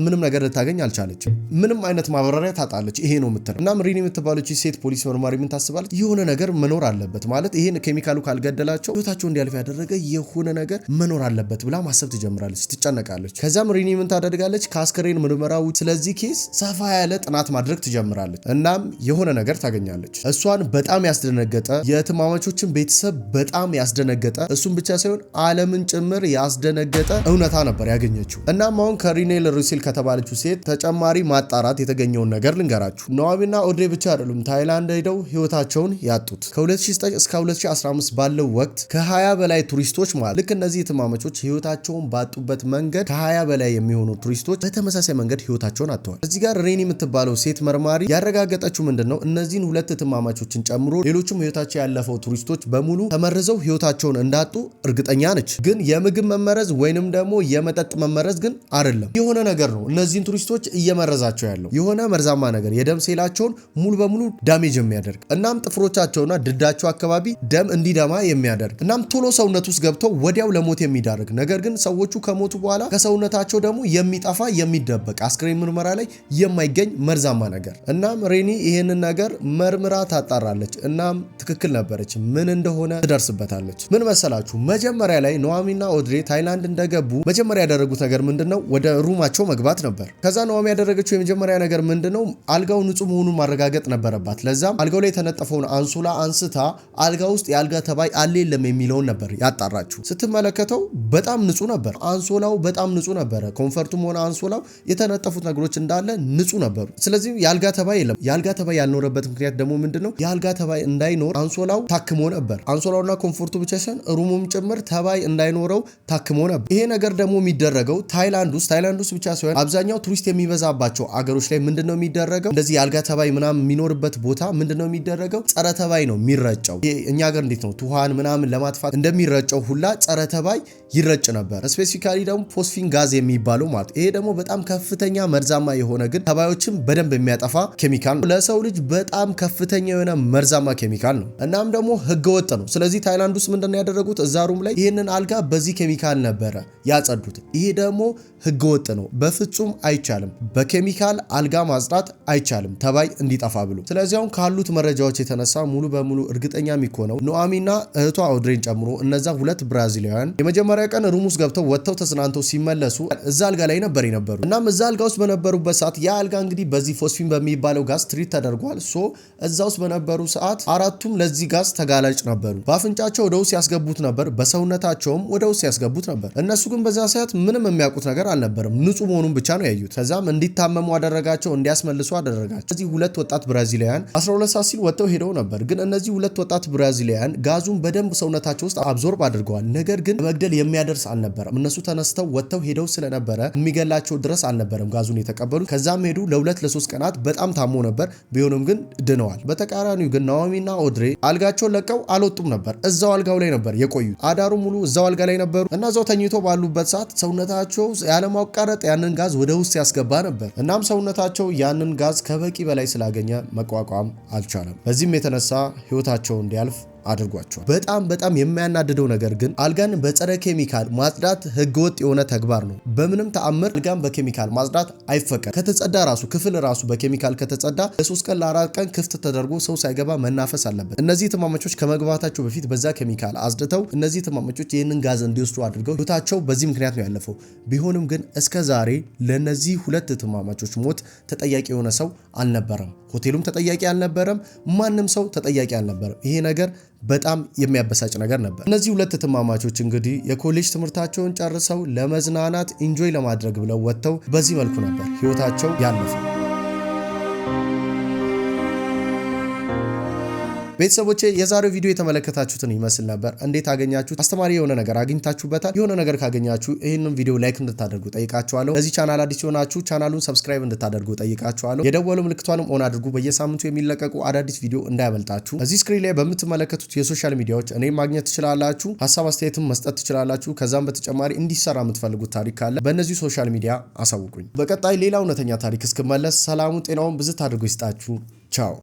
ምንም ነገር ልታገኝ አልቻለችም። ምንም አይነት ማብራሪያ ታጣለች። ይሄ ነው የምትለው። እና ሪኒ የምትባለች ሴት ፖሊስ መርማሪ ምን ታስባለች? የሆነ ነገር መኖር አለበት ማለት ይሄን ኬሚካሉ ካልገደላቸው ህይወታቸው እንዲያልፍ ያደረገ የሆነ ነገር መኖር አለበት ብላ ማሰብ ትጀምራለች፣ ትጨነቃለች። ከዛም ሪኒ ምን ታደርጋለች? ከአስክሬን ምርመራው ስለዚህ ኬስ ሰፋ ያለ ጥናት ማድረግ ትጀምራለች። እናም የሆነ ነገር ታገኛለች። እሷን በጣም ያስደነገጠ የእህትማማቾችን ቤተሰብ በጣም ያስደነገጠ እሱም ብቻ ሳይሆን ዓለምን ጭምር ያስደነገጠ ያልተረጋገጠ እውነታ ነበር ያገኘችው። እናም አሁን ከሪኔል ሩሲል ከተባለችው ሴት ተጨማሪ ማጣራት የተገኘውን ነገር ልንገራችሁ። ኖዋሚና ኦድሬ ብቻ አይደሉም ታይላንድ ሄደው ህይወታቸውን ያጡት። ከ2009 እስከ 2015 ባለው ወቅት ከ20 በላይ ቱሪስቶች ማለት ልክ እነዚህ እህትማማቾች ህይወታቸውን ባጡበት መንገድ ከ20 በላይ የሚሆኑ ቱሪስቶች በተመሳሳይ መንገድ ህይወታቸውን አጥተዋል። እዚህ ጋር ሬኒ የምትባለው ሴት መርማሪ ያረጋገጠችው ምንድነው እነዚህን ሁለት እህትማማቾችን ጨምሮ ሌሎችም ህይወታቸው ያለፈው ቱሪስቶች በሙሉ ተመርዘው ህይወታቸውን እንዳጡ እርግጠኛ ነች። ግን የምግብ መመረዝ ወይንም ደግሞ የመጠጥ መመረዝ ግን አይደለም፣ የሆነ ነገር ነው እነዚህን ቱሪስቶች እየመረዛቸው ያለው የሆነ መርዛማ ነገር የደም ሴላቸውን ሙሉ በሙሉ ዳሜጅ የሚያደርግ እናም ጥፍሮቻቸውና ድዳቸው አካባቢ ደም እንዲደማ የሚያደርግ እናም ቶሎ ሰውነት ውስጥ ገብተው ወዲያው ለሞት የሚዳርግ ነገር ግን ሰዎቹ ከሞቱ በኋላ ከሰውነታቸው ደግሞ የሚጠፋ የሚደበቅ አስክሬን ምርመራ ላይ የማይገኝ መርዛማ ነገር። እናም ሬኒ ይሄንን ነገር መርምራ ታጣራለች። እናም ትክክል ነበረች፣ ምን እንደሆነ ትደርስበታለች። ምን መሰላችሁ? መጀመሪያ ላይ ኖዋሚና ኦድሬ ታይላንድ እንደገቡ መጀመሪያ ያደረጉት ነገር ምንድነው? ወደ ሩማቸው መግባት ነበር። ከዛ ኖዋሚ ያደረገችው የመጀመሪያ ነገር ምንድነው? አልጋው ንጹህ መሆኑን ማረጋገጥ ነበረባት። ለዛም አልጋው ላይ የተነጠፈውን አንሶላ አንስታ አልጋ ውስጥ የአልጋ ተባይ አለ የለም የሚለውን ነበር ያጣራችሁ። ስትመለከተው በጣም ንጹህ ነበር። አንሶላው በጣም ንጹህ ነበረ። ኮንፈርቱም ሆነ አንሶላው የተነጠፉት ነገሮች እንዳለ ንጹህ ነበሩ። ስለዚህ የአልጋ ተባይ የለም። የአልጋ ተባይ ያልኖረበት ምክንያት ደግሞ ምንድነው? የአልጋ ተባይ እንዳይኖር አንሶላው ታክሞ ነበር። አንሶላውና ኮንፎርቱ ብቻ ሳይሆን ሩሙም ጭምር ተባይ እንዳይኖረው ታክሞ ነበር። ይሄ ነገር ደግሞ የሚደረገው ታይላንድ ውስጥ ብቻ ሳይሆን አብዛኛው ቱሪስት የሚበዛባቸው አገሮች ላይ ምንድነው የሚደረገው? እንደዚህ የአልጋ ተባይ ምናምን የሚኖርበት ቦታ ምንድነው የሚደረገው? ጸረ ተባይ ነው የሚረጨው። እኛ ሀገር እንዴት ነው ቱሃን ምናምን ለማጥፋት እንደሚረጨው ሁላ ጸረ ተባይ ይረጭ ነበር። ስፔሲፊካሊ ደግሞ ፎስፊን ጋዝ የሚባለው ማለት ይሄ ደግሞ በጣም ከፍተኛ መርዛማ የሆነ ግን ተባዮችን በደንብ የሚያጠፋ ኬሚካል ነው። ለሰው ልጅ በጣም ከፍተኛ የሆነ መርዛማ ኬሚካል ነው። እናም ደግሞ ህገወጥ ነው። ስለዚህ ታይላንድ ውስጥ ምንድነው ያደረጉት? እዛ ሩም ላይ ይሄንን አልጋ በዚህ ኬሚካል ነበረ ያጸዱት። ይሄ ደግሞ ህገወጥ ነው፣ በፍጹም አይቻልም። በኬሚካል አልጋ ማጽዳት አይቻልም ተባይ እንዲጠፋ ብሎ። ስለዚህ አሁን ካሉት መረጃዎች የተነሳ ሙሉ በሙሉ እርግጠኛ የሚሆነው ኖዋሚና እህቷ ኦድሬን ጨምሮ እነዛ ሁለት ብራዚላውያን የመጀመሪያ ቀን ሩም ውስጥ ገብተው ወጥተው ተዝናንተው ሲመለሱ እዛ አልጋ ላይ ነበር የነበሩት። እናም እዛ አልጋ ውስጥ በነበሩበት ሰዓት ያ አልጋ እንግዲህ በዚህ ፎስፊን በሚባለው ጋዝ ትሪት ተደርጓል። ሶ እዛ ውስጥ በነበሩ ሰዓት አራቱም ለዚህ ጋዝ ተጋላጭ ነበሩ። በአፍንጫቸው ወደ ውስጥ ያስገቡት ነበር፣ በሰውነታቸውም ወደ ውስጥ ያስገቡት ነበር። እነሱ ግን በዛ ሰዓት ምንም የሚያውቁት ነገር አልነበረም፣ ንጹህ መሆኑን ብቻ ነው ያዩት። ከዛም እንዲታመሙ አደረጋቸው፣ እንዲያስመልሱ አደረጋቸው። እነዚህ ሁለት ወጣት ብራዚላውያን 12 ሰዓት ሲል ወጥተው ሄደው ነበር። ግን እነዚህ ሁለት ወጣት ብራዚላውያን ጋዙን በደንብ ሰውነታቸው ውስጥ አብዞርብ አድርገዋል። ነገር ግን መግደል የሚያደርስ አልነበረም። እነሱ ተነስተው ወጥተው ሄደው ስለነበረ የሚገላቸው ድረስ አልነበረም ጋዙን የተቀበሉት። ከዛም ሄዱ ለ2 ለ3 ቀናት በጣም ታሞ ነበር። ቢሆንም ግን ድነዋል። በተቃራኒው ግን ኖዋሚና ኦድሬ አልጋቸውን ለቀው አልወጡም ነበር። እዛው አልጋው ላይ ነበር የቆዩት። አዳሩ ሙሉ እዛው አልጋ ላይ ነበሩ እና እዛው ተኝቶ ባሉበት ሰዓት ሰውነታቸው ያለማቋረጥ ያንን ጋዝ ወደ ውስጥ ያስገባ ነበር። እናም ሰውነታቸው ያንን ጋዝ ከበቂ በላይ ስላገኘ መቋቋም አልቻለም። በዚህም የተነሳ ህይወታቸው እንዲያልፍ አድርጓቸዋል። በጣም የሚያናድደው ነገር ግን አልጋን በጸረ ኬሚካል ማጽዳት ህገወጥ የሆነ ተግባር ነው። በምንም ተአምር አልጋን በኬሚካል ማጽዳት አይፈቀድም። ከተጸዳ ራሱ ክፍል ራሱ በኬሚካል ከተጸዳ ለ3 ቀን ለ4 ቀን ክፍት ተደርጎ ሰው ሳይገባ መናፈስ አለበት። እነዚህ ትማማቾች ከመግባታቸው በፊት በዛ ኬሚካል አጽድተው እነዚህ ትማማቾች ይህንን ጋዝ እንዲወስዱ አድርገው ህይወታቸው በዚህ ምክንያት ነው ያለፈው። ቢሆንም ግን እስከ ዛሬ ለነዚህ ሁለት ትማማቾች ሞት ተጠያቂ የሆነ ሰው አልነበረም። ሆቴሉም ተጠያቂ አልነበረም። ማንም ሰው ተጠያቂ አልነበረም። ይሄ ነገር በጣም የሚያበሳጭ ነገር ነበር። እነዚህ ሁለት ትማማቾች እንግዲህ የኮሌጅ ትምህርታቸውን ጨርሰው ለመዝናናት ኢንጆይ ለማድረግ ብለው ወጥተው በዚህ መልኩ ነበር ህይወታቸው ያለፈው። ቤተሰቦቼ የዛሬው ቪዲዮ የተመለከታችሁትን ይመስል ነበር። እንዴት አገኛችሁት? አስተማሪ የሆነ ነገር አግኝታችሁበታል? የሆነ ነገር ካገኛችሁ ይህንን ቪዲዮ ላይክ እንድታደርጉ ጠይቃችኋለሁ። ለዚህ ቻናል አዲስ ሆናችሁ ቻናሉን ሰብስክራይብ እንድታደርጉ ጠይቃችኋለሁ። የደወሉ ምልክቷንም ኦን አድርጉ፣ በየሳምንቱ የሚለቀቁ አዳዲስ ቪዲዮ እንዳያመልጣችሁ። እዚህ ስክሪን ላይ በምትመለከቱት የሶሻል ሚዲያዎች እኔ ማግኘት ትችላላችሁ። ሀሳብ አስተያየትም መስጠት ትችላላችሁ። ከዛም በተጨማሪ እንዲሰራ የምትፈልጉት ታሪክ ካለ በእነዚህ ሶሻል ሚዲያ አሳውቁኝ። በቀጣይ ሌላ እውነተኛ ታሪክ እስክመለስ ሰላሙን ጤናውን ብዝት አድርጎ ይስጣችሁ። ቻው።